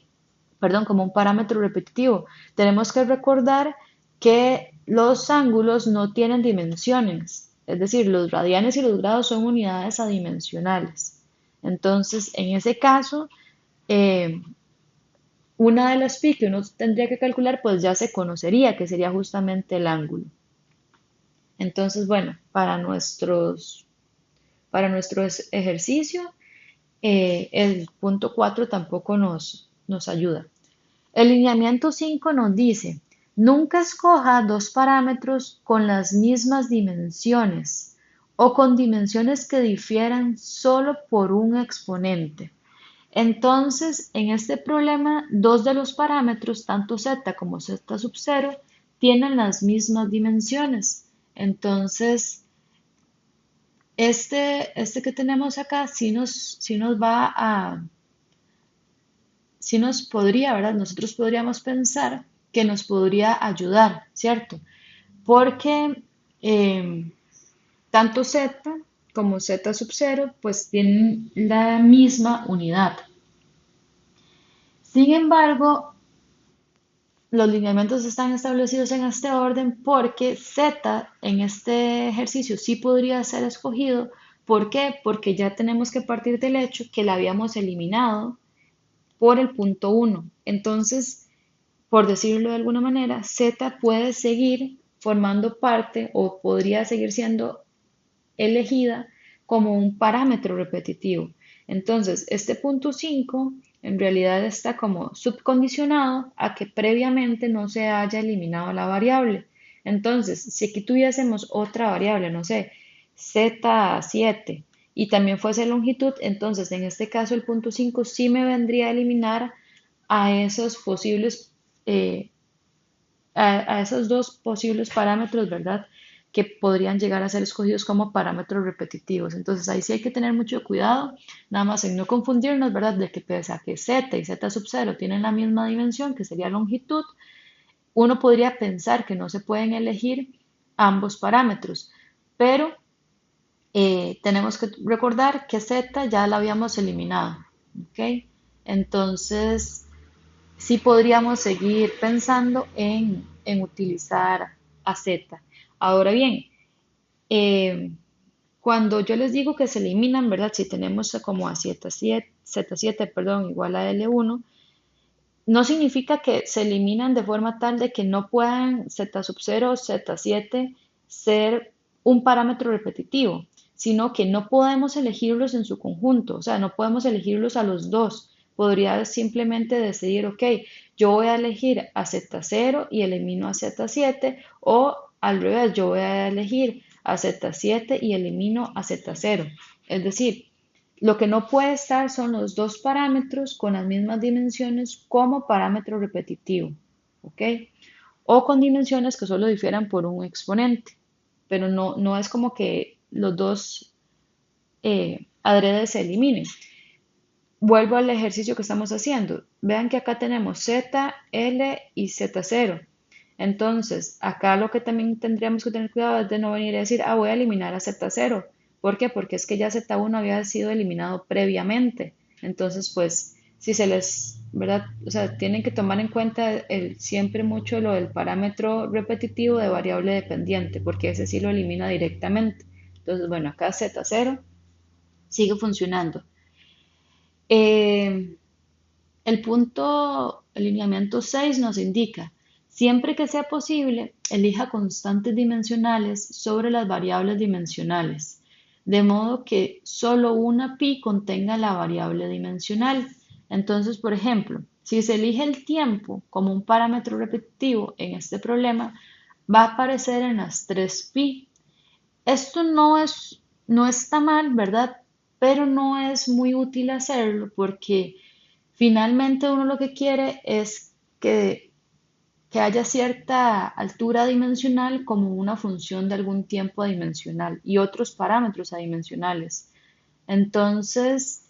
perdón, como un parámetro repetitivo. Tenemos que recordar que los ángulos no tienen dimensiones, es decir, los radianes y los grados son unidades adimensionales. Entonces, en ese caso, eh, una de las pi que uno tendría que calcular, pues ya se conocería, que sería justamente el ángulo. Entonces, bueno, para nuestro ejercicio, el punto 4 tampoco nos ayuda. El lineamiento 5 nos dice, nunca escoja dos parámetros con las mismas dimensiones o con dimensiones que difieran solo por un exponente. Entonces, en este problema, dos de los parámetros, tanto z como z sub 0, tienen las mismas dimensiones. Entonces, este que tenemos acá sí nos va a, sí nos podría, ¿verdad? Nosotros podríamos pensar que nos podría ayudar, ¿cierto? Porque tanto z como z sub 0 pues tienen la misma unidad. Sin embargo, los lineamientos están establecidos en este orden porque Z en este ejercicio sí podría ser escogido. ¿Por qué? Porque ya tenemos que partir del hecho que la habíamos eliminado por el punto 1. Entonces, por decirlo de alguna manera, Z puede seguir formando parte o podría seguir siendo elegida como un parámetro repetitivo. Entonces, este punto 5 en realidad está como subcondicionado a que previamente no se haya eliminado la variable. Entonces, si aquí tuviésemos otra variable, no sé, z7 y también fuese longitud, entonces en este caso el punto 5 sí me vendría a eliminar a esos posibles eh, a esos dos posibles parámetros, ¿verdad? Que podrían llegar a ser escogidos como parámetros repetitivos. Entonces ahí sí hay que tener mucho cuidado, nada más en no confundirnos, ¿verdad? De que pese a que z y z sub 0 tienen la misma dimensión, que sería longitud, uno podría pensar que no se pueden elegir ambos parámetros, pero tenemos que recordar que z ya la habíamos eliminado, ¿ok? Entonces, sí podríamos seguir pensando en utilizar a Z. Ahora bien, eh, cuando yo les digo que se eliminan, ¿verdad? Si tenemos como a Z7, perdón, igual a L1, no significa que se eliminan de forma tal de que no puedan Z sub 0 o Z7 ser un parámetro repetitivo, sino que no podemos elegirlos en su conjunto, o sea, no podemos elegirlos a los dos. Podría simplemente decidir, ok, yo voy a elegir a Z0 y elimino a Z7, o al revés, yo voy a elegir a Z7 y elimino a Z0. Es decir, lo que no puede estar son los dos parámetros con las mismas dimensiones como parámetro repetitivo, ¿ok? O con dimensiones que solo difieran por un exponente, pero no es como que los dos adrede se eliminen. Vuelvo al ejercicio que estamos haciendo. Vean que acá tenemos Z, L y Z0. Entonces, acá lo que también tendríamos que tener cuidado es de no venir a decir, voy a eliminar a Z0. ¿Por qué? Porque es que ya Z1 había sido eliminado previamente. Entonces, pues, si se les, ¿verdad? O sea, tienen que tomar en cuenta siempre mucho lo del parámetro repetitivo de variable dependiente, porque ese sí lo elimina directamente. Entonces, bueno, acá Z0 sigue funcionando. El punto, el lineamiento 6 nos indica, siempre que sea posible, elija constantes dimensionales sobre las variables dimensionales, de modo que solo una pi contenga la variable dimensional. Entonces, por ejemplo, si se elige el tiempo como un parámetro repetitivo en este problema, va a aparecer en las 3 pi. Esto no está mal, ¿verdad? Pero no es muy útil hacerlo porque finalmente uno lo que quiere es que haya cierta altura dimensional como una función de algún tiempo adimensional y otros parámetros adimensionales. Entonces,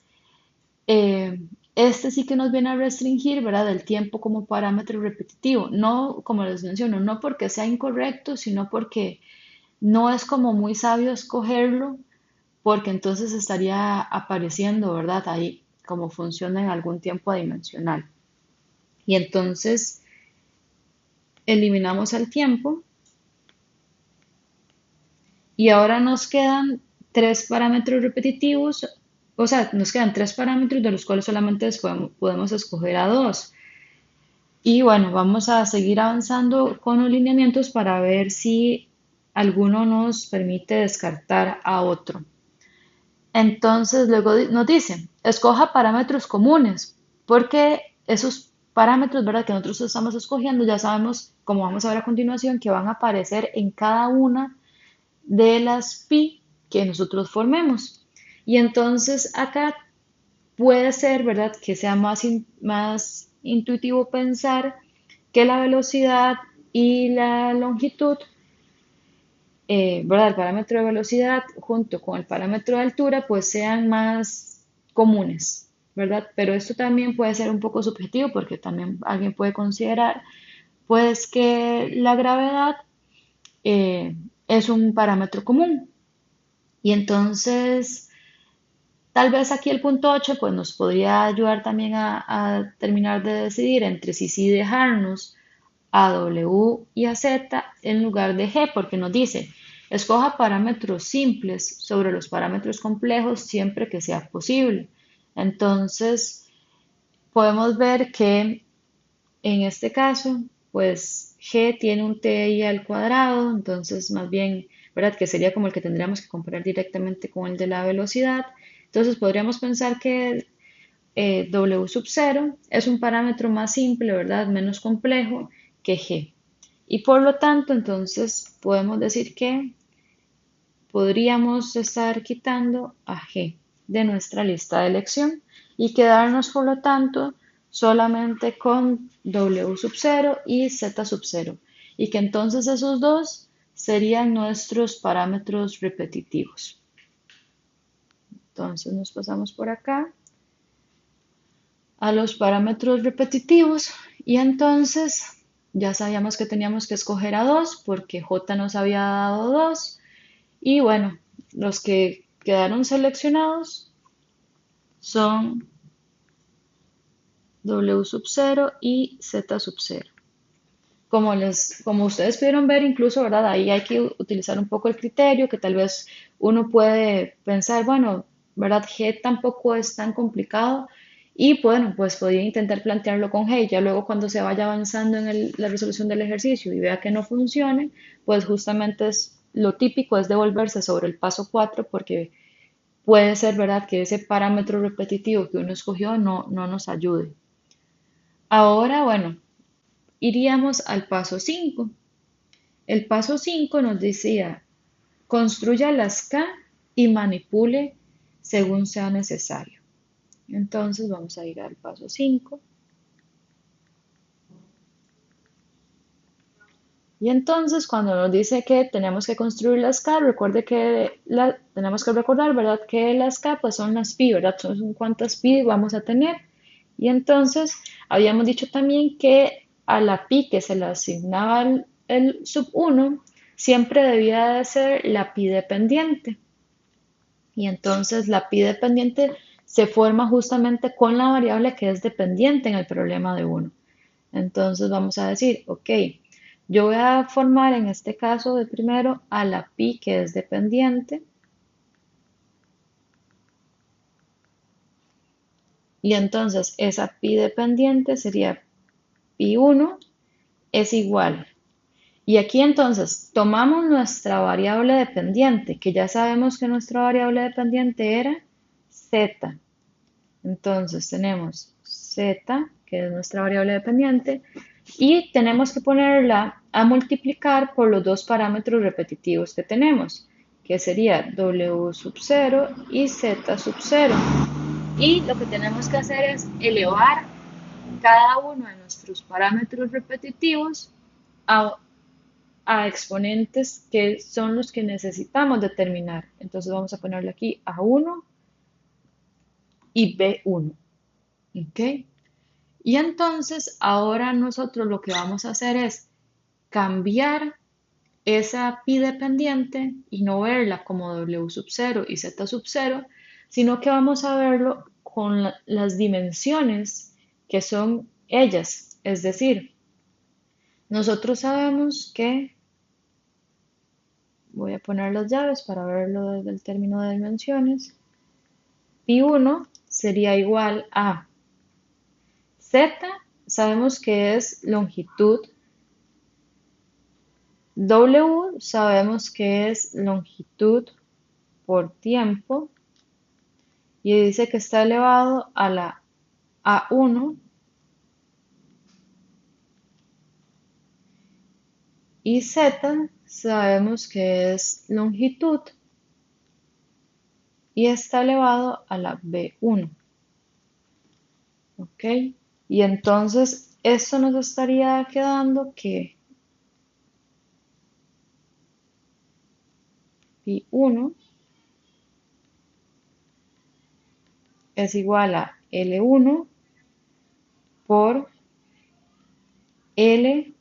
eh, Este sí que nos viene a restringir, ¿verdad? El tiempo como parámetro repetitivo. No, como les menciono, no porque sea incorrecto, sino porque no es como muy sabio escogerlo, porque entonces estaría apareciendo, ¿verdad? Ahí como funciona en algún tiempo dimensional. Y entonces eliminamos el tiempo y ahora nos quedan tres parámetros repetitivos, o sea, nos quedan tres parámetros de los cuales solamente podemos escoger a dos. Y bueno, vamos a seguir avanzando con los lineamientos para ver si alguno nos permite descartar a otro. Entonces, luego nos dice, escoja parámetros comunes, porque esos parámetros, ¿verdad?, que nosotros estamos escogiendo, ya sabemos, como vamos a ver a continuación, que van a aparecer en cada una de las pi que nosotros formemos. Y entonces acá puede ser, ¿verdad?, que sea más intuitivo pensar que la velocidad y la longitud, ¿verdad? El parámetro de velocidad junto con el parámetro de altura, pues sean más comunes, ¿verdad? Pero esto también puede ser un poco subjetivo porque también alguien puede considerar, pues, que la gravedad es un parámetro común. Y entonces, tal vez aquí el punto 8 pues nos podría ayudar también a terminar de decidir entre si sí dejarnos a W y a Z en lugar de G, porque nos dice, escoja parámetros simples sobre los parámetros complejos siempre que sea posible. Entonces, podemos ver que en este caso, pues G tiene un TI al cuadrado, entonces más bien, ¿verdad? Que sería como el que tendríamos que comparar directamente con el de la velocidad. Entonces, podríamos pensar que W sub 0 es un parámetro más simple, ¿verdad? Menos complejo que G. Y por lo tanto, entonces podemos decir que podríamos estar quitando a G de nuestra lista de elección y quedarnos, por lo tanto, solamente con W sub 0 y Z sub 0. Y que entonces esos dos serían nuestros parámetros repetitivos. Entonces nos pasamos por acá a los parámetros repetitivos y entonces ya sabíamos que teníamos que escoger a dos porque J nos había dado dos y bueno, los que quedaron seleccionados son W sub 0 y Z sub 0. Como ustedes pudieron ver, incluso, ¿verdad? Ahí hay que utilizar un poco el criterio, que tal vez uno puede pensar, bueno, ¿verdad? G tampoco es tan complicado y bueno, pues podría intentar plantearlo con G y ya luego cuando se vaya avanzando en la resolución del ejercicio y vea que no funcione, pues justamente es lo típico es devolverse sobre el paso 4 porque puede ser, ¿verdad? Que ese parámetro repetitivo que uno escogió no nos ayude. Ahora, bueno, iríamos al paso 5. El paso 5 nos decía, construya las K y manipule según sea necesario. Entonces vamos a ir al paso 5. Y entonces cuando nos dice que tenemos que construir las K, recuerde que tenemos que recordar, ¿verdad? Que las K pues son las pi, ¿verdad? Son cuántas pi vamos a tener. Y entonces habíamos dicho también que a la pi que se le asignaba el sub 1 siempre debía de ser la pi dependiente. Y entonces la pi dependiente se forma justamente con la variable que es dependiente en el problema de 1. Entonces vamos a decir, ok, yo voy a formar en este caso de primero a la pi que es dependiente. Y entonces esa pi dependiente sería pi1 es igual. Y aquí entonces tomamos nuestra variable dependiente, que ya sabemos que nuestra variable dependiente era z. Entonces tenemos z, que es nuestra variable dependiente, y tenemos que ponerla a multiplicar por los dos parámetros repetitivos que tenemos, que sería w sub 0 y z sub 0. Y lo que tenemos que hacer es elevar cada uno de nuestros parámetros repetitivos a, a exponentes que son los que necesitamos determinar. Entonces vamos a ponerle aquí A1 y B1. ¿ok? Y entonces ahora nosotros lo que vamos a hacer es cambiar esa pi dependiente y no verla como w sub 0 y z sub 0, sino que vamos a verlo con las dimensiones que son ellas. Es decir, nosotros sabemos que, voy a poner las llaves para verlo desde el término de dimensiones, pi1 sería igual a z, sabemos que es longitud, w sabemos que es longitud por tiempo y dice que está elevado a la a1 y z sabemos que es longitud y está elevado a la b1. ¿Ok? Y entonces esto nos estaría quedando que pi1 es igual a L1 por L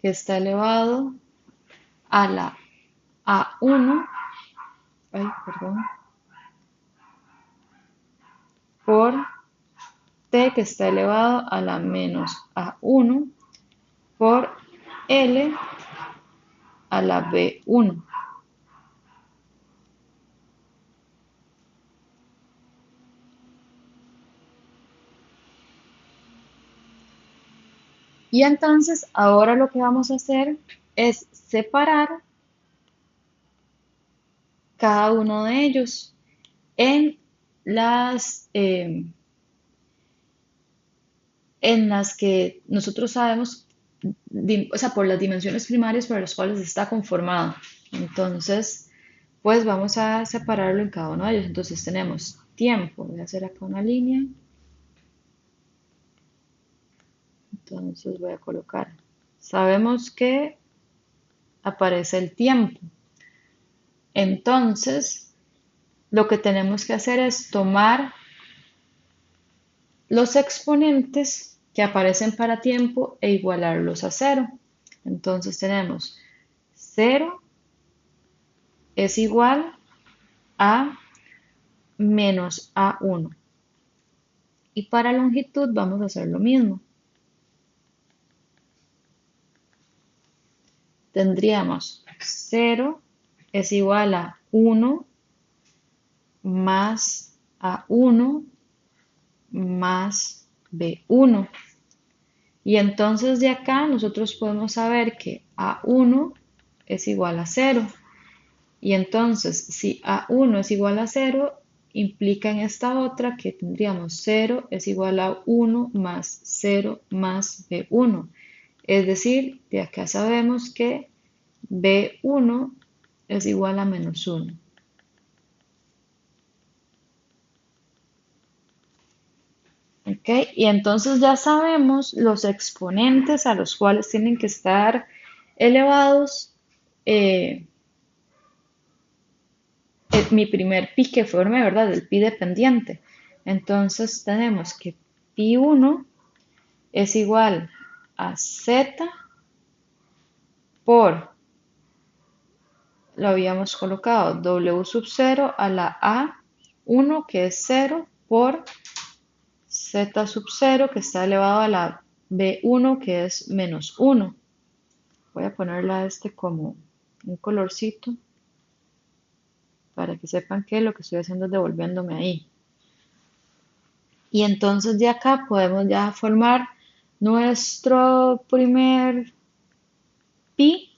que está elevado a la A1, ay, perdón, por T que está elevado a la menos A1 por L a la B1. Y entonces ahora lo que vamos a hacer es separar cada uno de ellos en en las que nosotros sabemos, o sea, por las dimensiones primarias por las cuales está conformado. Entonces, pues vamos a separarlo en cada uno de ellos. Entonces tenemos tiempo, voy a hacer acá una línea. Entonces voy a colocar, sabemos que aparece el tiempo. Entonces, lo que tenemos que hacer es tomar los exponentes que aparecen para tiempo e igualarlos a cero. Entonces tenemos 0 es igual a menos A1. Y para longitud vamos a hacer lo mismo. Tendríamos 0 es igual a 1 más A1 más B1. Y entonces de acá nosotros podemos saber que A1 es igual a 0. Y entonces si A1 es igual a 0, implica en esta otra que tendríamos 0 es igual a 1 más 0 más B1. Es decir, de acá sabemos que B1 es igual a menos 1. ¿Ok? Y entonces ya sabemos los exponentes a los cuales tienen que estar elevados mi primer pi que forme, ¿verdad? El pi dependiente. Entonces tenemos que pi1 es igual a z por, lo habíamos colocado, w sub 0 a la a1 que es 0 por z sub 0 que está elevado a la b1 que es menos 1. Voy a ponerle a este como un colorcito para que sepan que lo que estoy haciendo es devolviéndome ahí. Y entonces de acá podemos ya formar nuestro primer pi,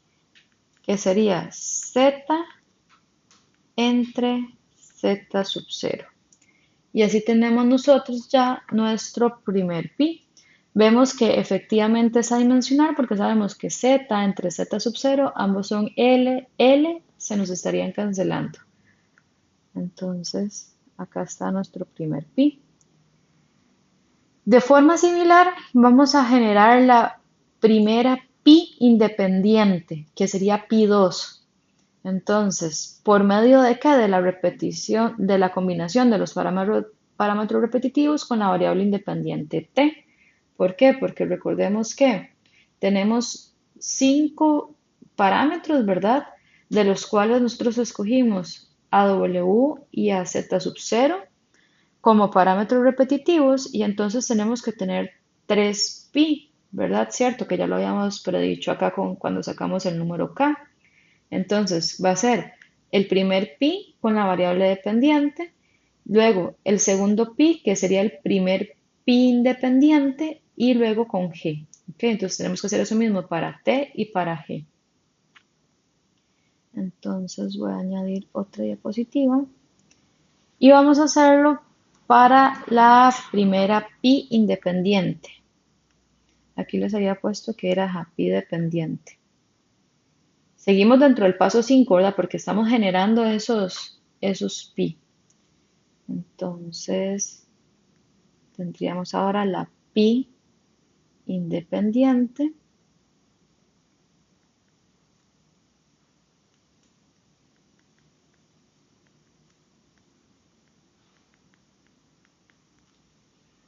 que sería z entre z sub 0. Y así tenemos nosotros ya nuestro primer pi. Vemos que efectivamente es adimensional porque sabemos que z entre z sub 0, ambos son L, L, se nos estarían cancelando. Entonces, acá está nuestro primer pi. De forma similar, vamos a generar la primera pi independiente, que sería pi2. Entonces, ¿por medio de qué? De la repetición, de la combinación de los parámetros repetitivos con la variable independiente t. ¿Por qué? Porque recordemos que tenemos 5 parámetros, ¿verdad? De los cuales nosotros escogimos a w y a z sub 0 como parámetros repetitivos y entonces tenemos que tener 3pi, ¿verdad? Cierto, que ya lo habíamos predicho acá cuando sacamos el número k. Entonces va a ser el primer pi con la variable dependiente, luego el segundo pi, que sería el primer pi independiente, y luego con g. ¿Ok? Entonces tenemos que hacer eso mismo para t y para g. Entonces voy a añadir otra diapositiva y vamos a hacerlo para la primera pi independiente. Aquí les había puesto que era pi dependiente. Seguimos dentro del paso 5, ¿verdad? Porque estamos generando esos pi. Entonces, tendríamos ahora la pi independiente.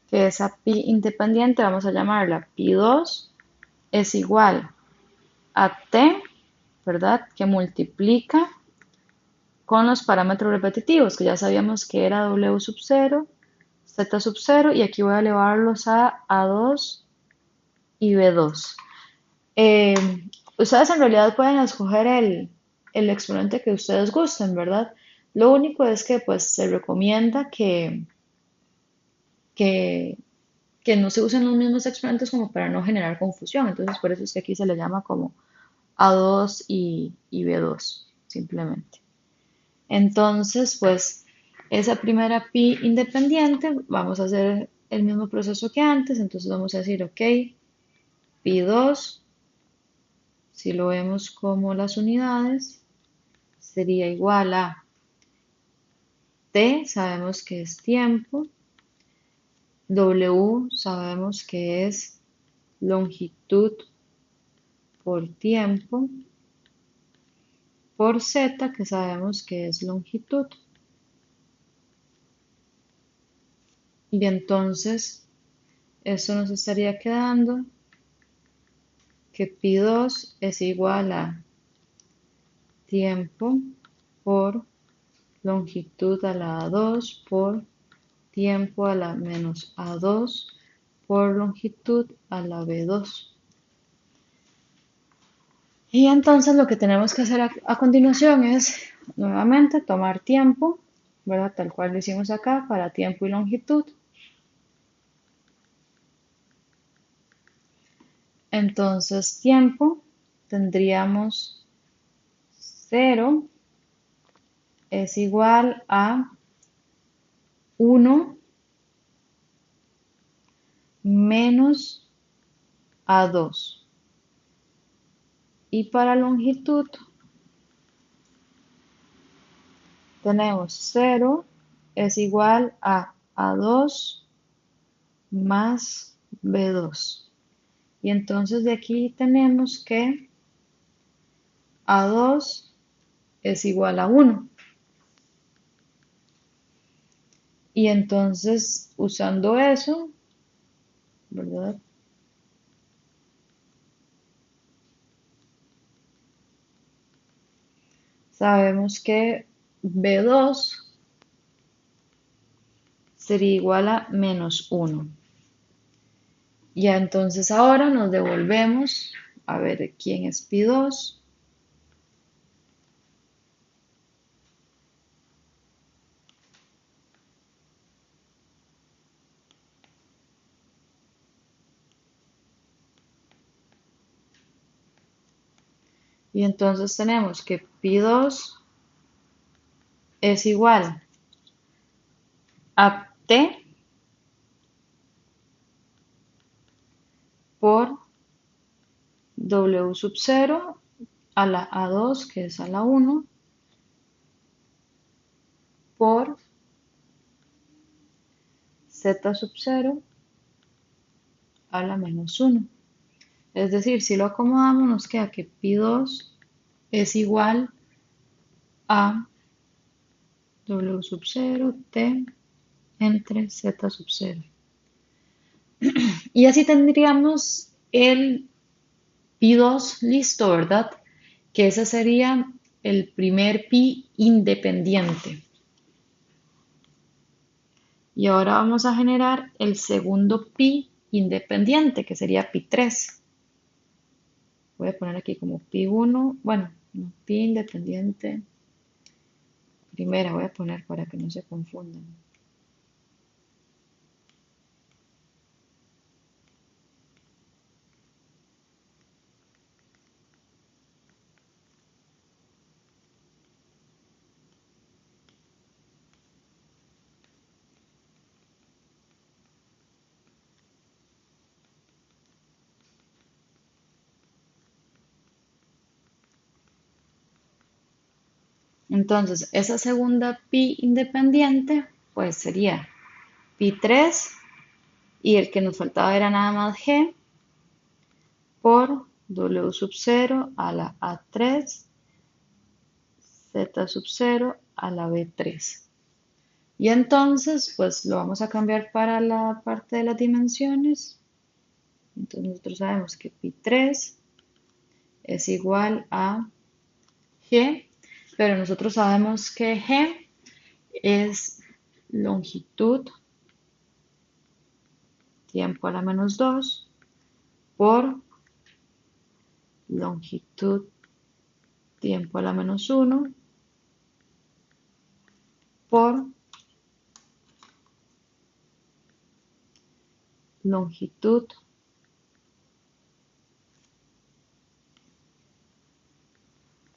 Que esa pi independiente vamos a llamarla pi2 es igual a t, ¿verdad? Que multiplica con los parámetros repetitivos, que ya sabíamos que era w sub 0, z sub 0, y aquí voy a elevarlos a a2 y b2. Eh, Ustedes en realidad pueden escoger el exponente que ustedes gusten, ¿verdad? Lo único es que pues se recomienda que, que no se usen los mismos exponentes como para no generar confusión. Entonces por eso es que aquí se le llama como A2 y B2, simplemente. Entonces, pues esa primera pi independiente, vamos a hacer el mismo proceso que antes. Entonces vamos a decir, ok, pi2, si lo vemos como las unidades, sería igual a t, sabemos que es tiempo, w sabemos que es longitud por tiempo, por z, que sabemos que es longitud. Y entonces eso nos estaría quedando que pi2 es igual a tiempo por longitud a la a2 por tiempo a la menos a2 por longitud a la b2. Y entonces lo que tenemos que hacer a continuación es nuevamente tomar tiempo, ¿verdad? Tal cual lo hicimos acá para tiempo y longitud. Entonces tiempo tendríamos 0 es igual a 1 menos a2. Y para longitud tenemos 0 es igual a a2 más b2. Y entonces de aquí tenemos que a2 es igual a 1. Y entonces usando eso, ¿verdad? Sabemos que b2 sería igual a menos 1. Ya entonces ahora nos devolvemos a ver quién es pi2. Y entonces tenemos que pi2 es igual a t por w sub 0 a la a2, que es a la 1, por z sub 0 a la menos 1. Es decir, si lo acomodamos nos queda que pi2 es igual a w sub 0 t entre z sub 0. Y así tendríamos el pi2 listo, ¿verdad? Que ese sería el primer pi independiente. Y ahora vamos a generar el segundo pi independiente, que sería pi3. Voy a poner aquí como pi1, bueno, no, pi independiente. Primera voy a poner para que no se confundan. Entonces, esa segunda pi independiente, pues sería pi3 y el que nos faltaba era nada más g por w sub 0 a la a3 z sub 0 a la b3. Y entonces, pues lo vamos a cambiar para la parte de las dimensiones. Entonces nosotros sabemos que pi3 es igual a g, pero nosotros sabemos que g es longitud tiempo a la menos 2 por longitud tiempo a la menos 1 por longitud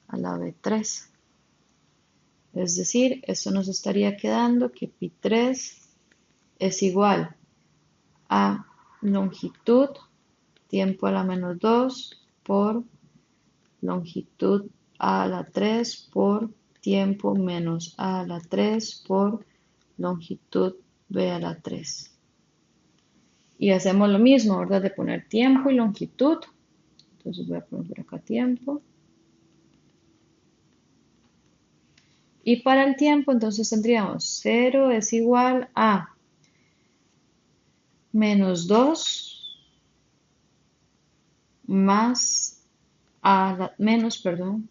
a la b3. Es decir, esto nos estaría quedando que pi3 es igual a longitud tiempo a la menos 2 por longitud a la 3 por tiempo menos a la 3 por longitud b a la 3. Y hacemos lo mismo, ¿verdad? De poner tiempo y longitud. Entonces voy a poner por acá tiempo. Y para el tiempo, entonces tendríamos 0 es igual a menos 2 más a la, menos, perdón,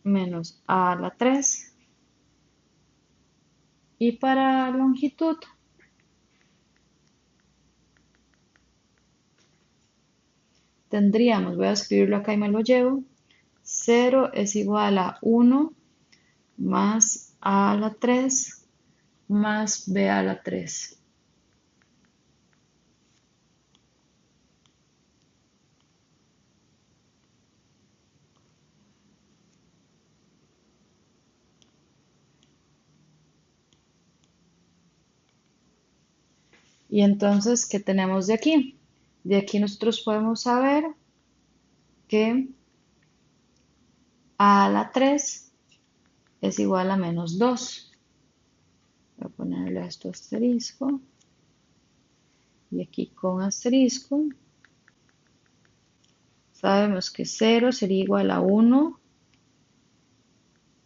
menos a la 3. Y para longitud, tendríamos, voy a escribirlo acá y me lo llevo, 0 es igual a 1 más a la 3 más b a la 3. Y entonces, ¿qué tenemos de aquí? De aquí nosotros podemos saber que a la 3 es igual a menos 2. Voy a ponerle esto asterisco. Y aquí con asterisco. Sabemos que 0 sería igual a 1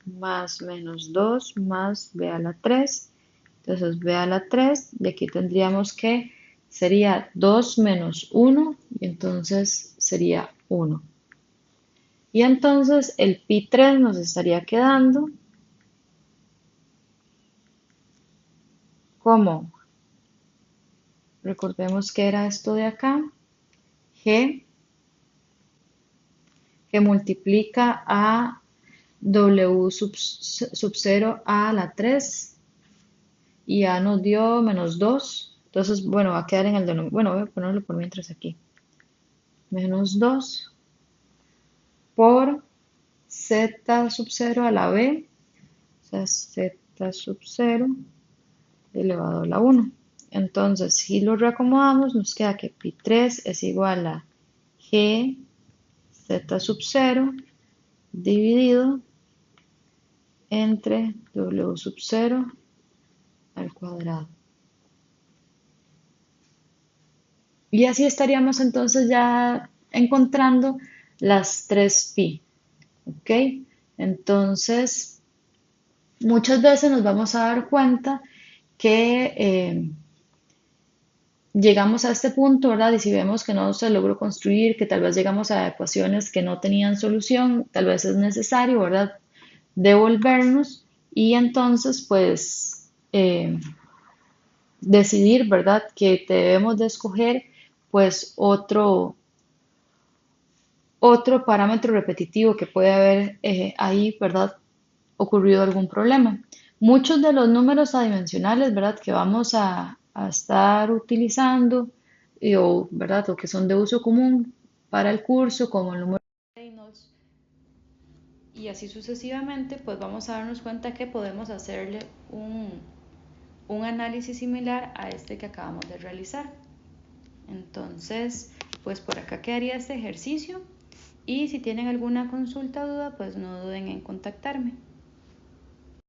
más menos 2 más b a la 3. Entonces b a la 3 y aquí tendríamos que sería 2 menos 1 y entonces sería 1. Y entonces el pi3 nos estaría quedando como, recordemos que era esto de acá, g, que multiplica a w sub 0 a la 3 y a nos dio menos 2. Entonces, bueno, va a quedar en el denominador. Bueno, voy a ponerlo por mientras aquí. Menos 2 por z sub 0 a la b, o sea, z sub 0 elevado a la 1. Entonces, si lo reacomodamos, nos queda que pi3 es igual a g z sub 0 dividido entre w sub 0 al cuadrado. Y así estaríamos entonces ya encontrando las 3 pi. ¿Ok? Entonces, muchas veces nos vamos a dar cuenta que llegamos a este punto, ¿verdad? Y si vemos que no se logró construir, que tal vez llegamos a ecuaciones que no tenían solución, tal vez es necesario, ¿verdad? Devolvernos y entonces, pues, decidir, ¿verdad? Que debemos de escoger, pues, otro parámetro repetitivo que puede haber ahí, ¿verdad? Ocurrido algún problema. Muchos de los números adimensionales, ¿verdad? Que vamos a estar utilizando, ¿verdad? O que son de uso común para el curso, como el número de Reynolds y así sucesivamente, pues vamos a darnos cuenta que podemos hacerle un análisis similar a este que acabamos de realizar. Entonces, pues por acá quedaría este ejercicio y si tienen alguna consulta o duda, pues no duden en contactarme.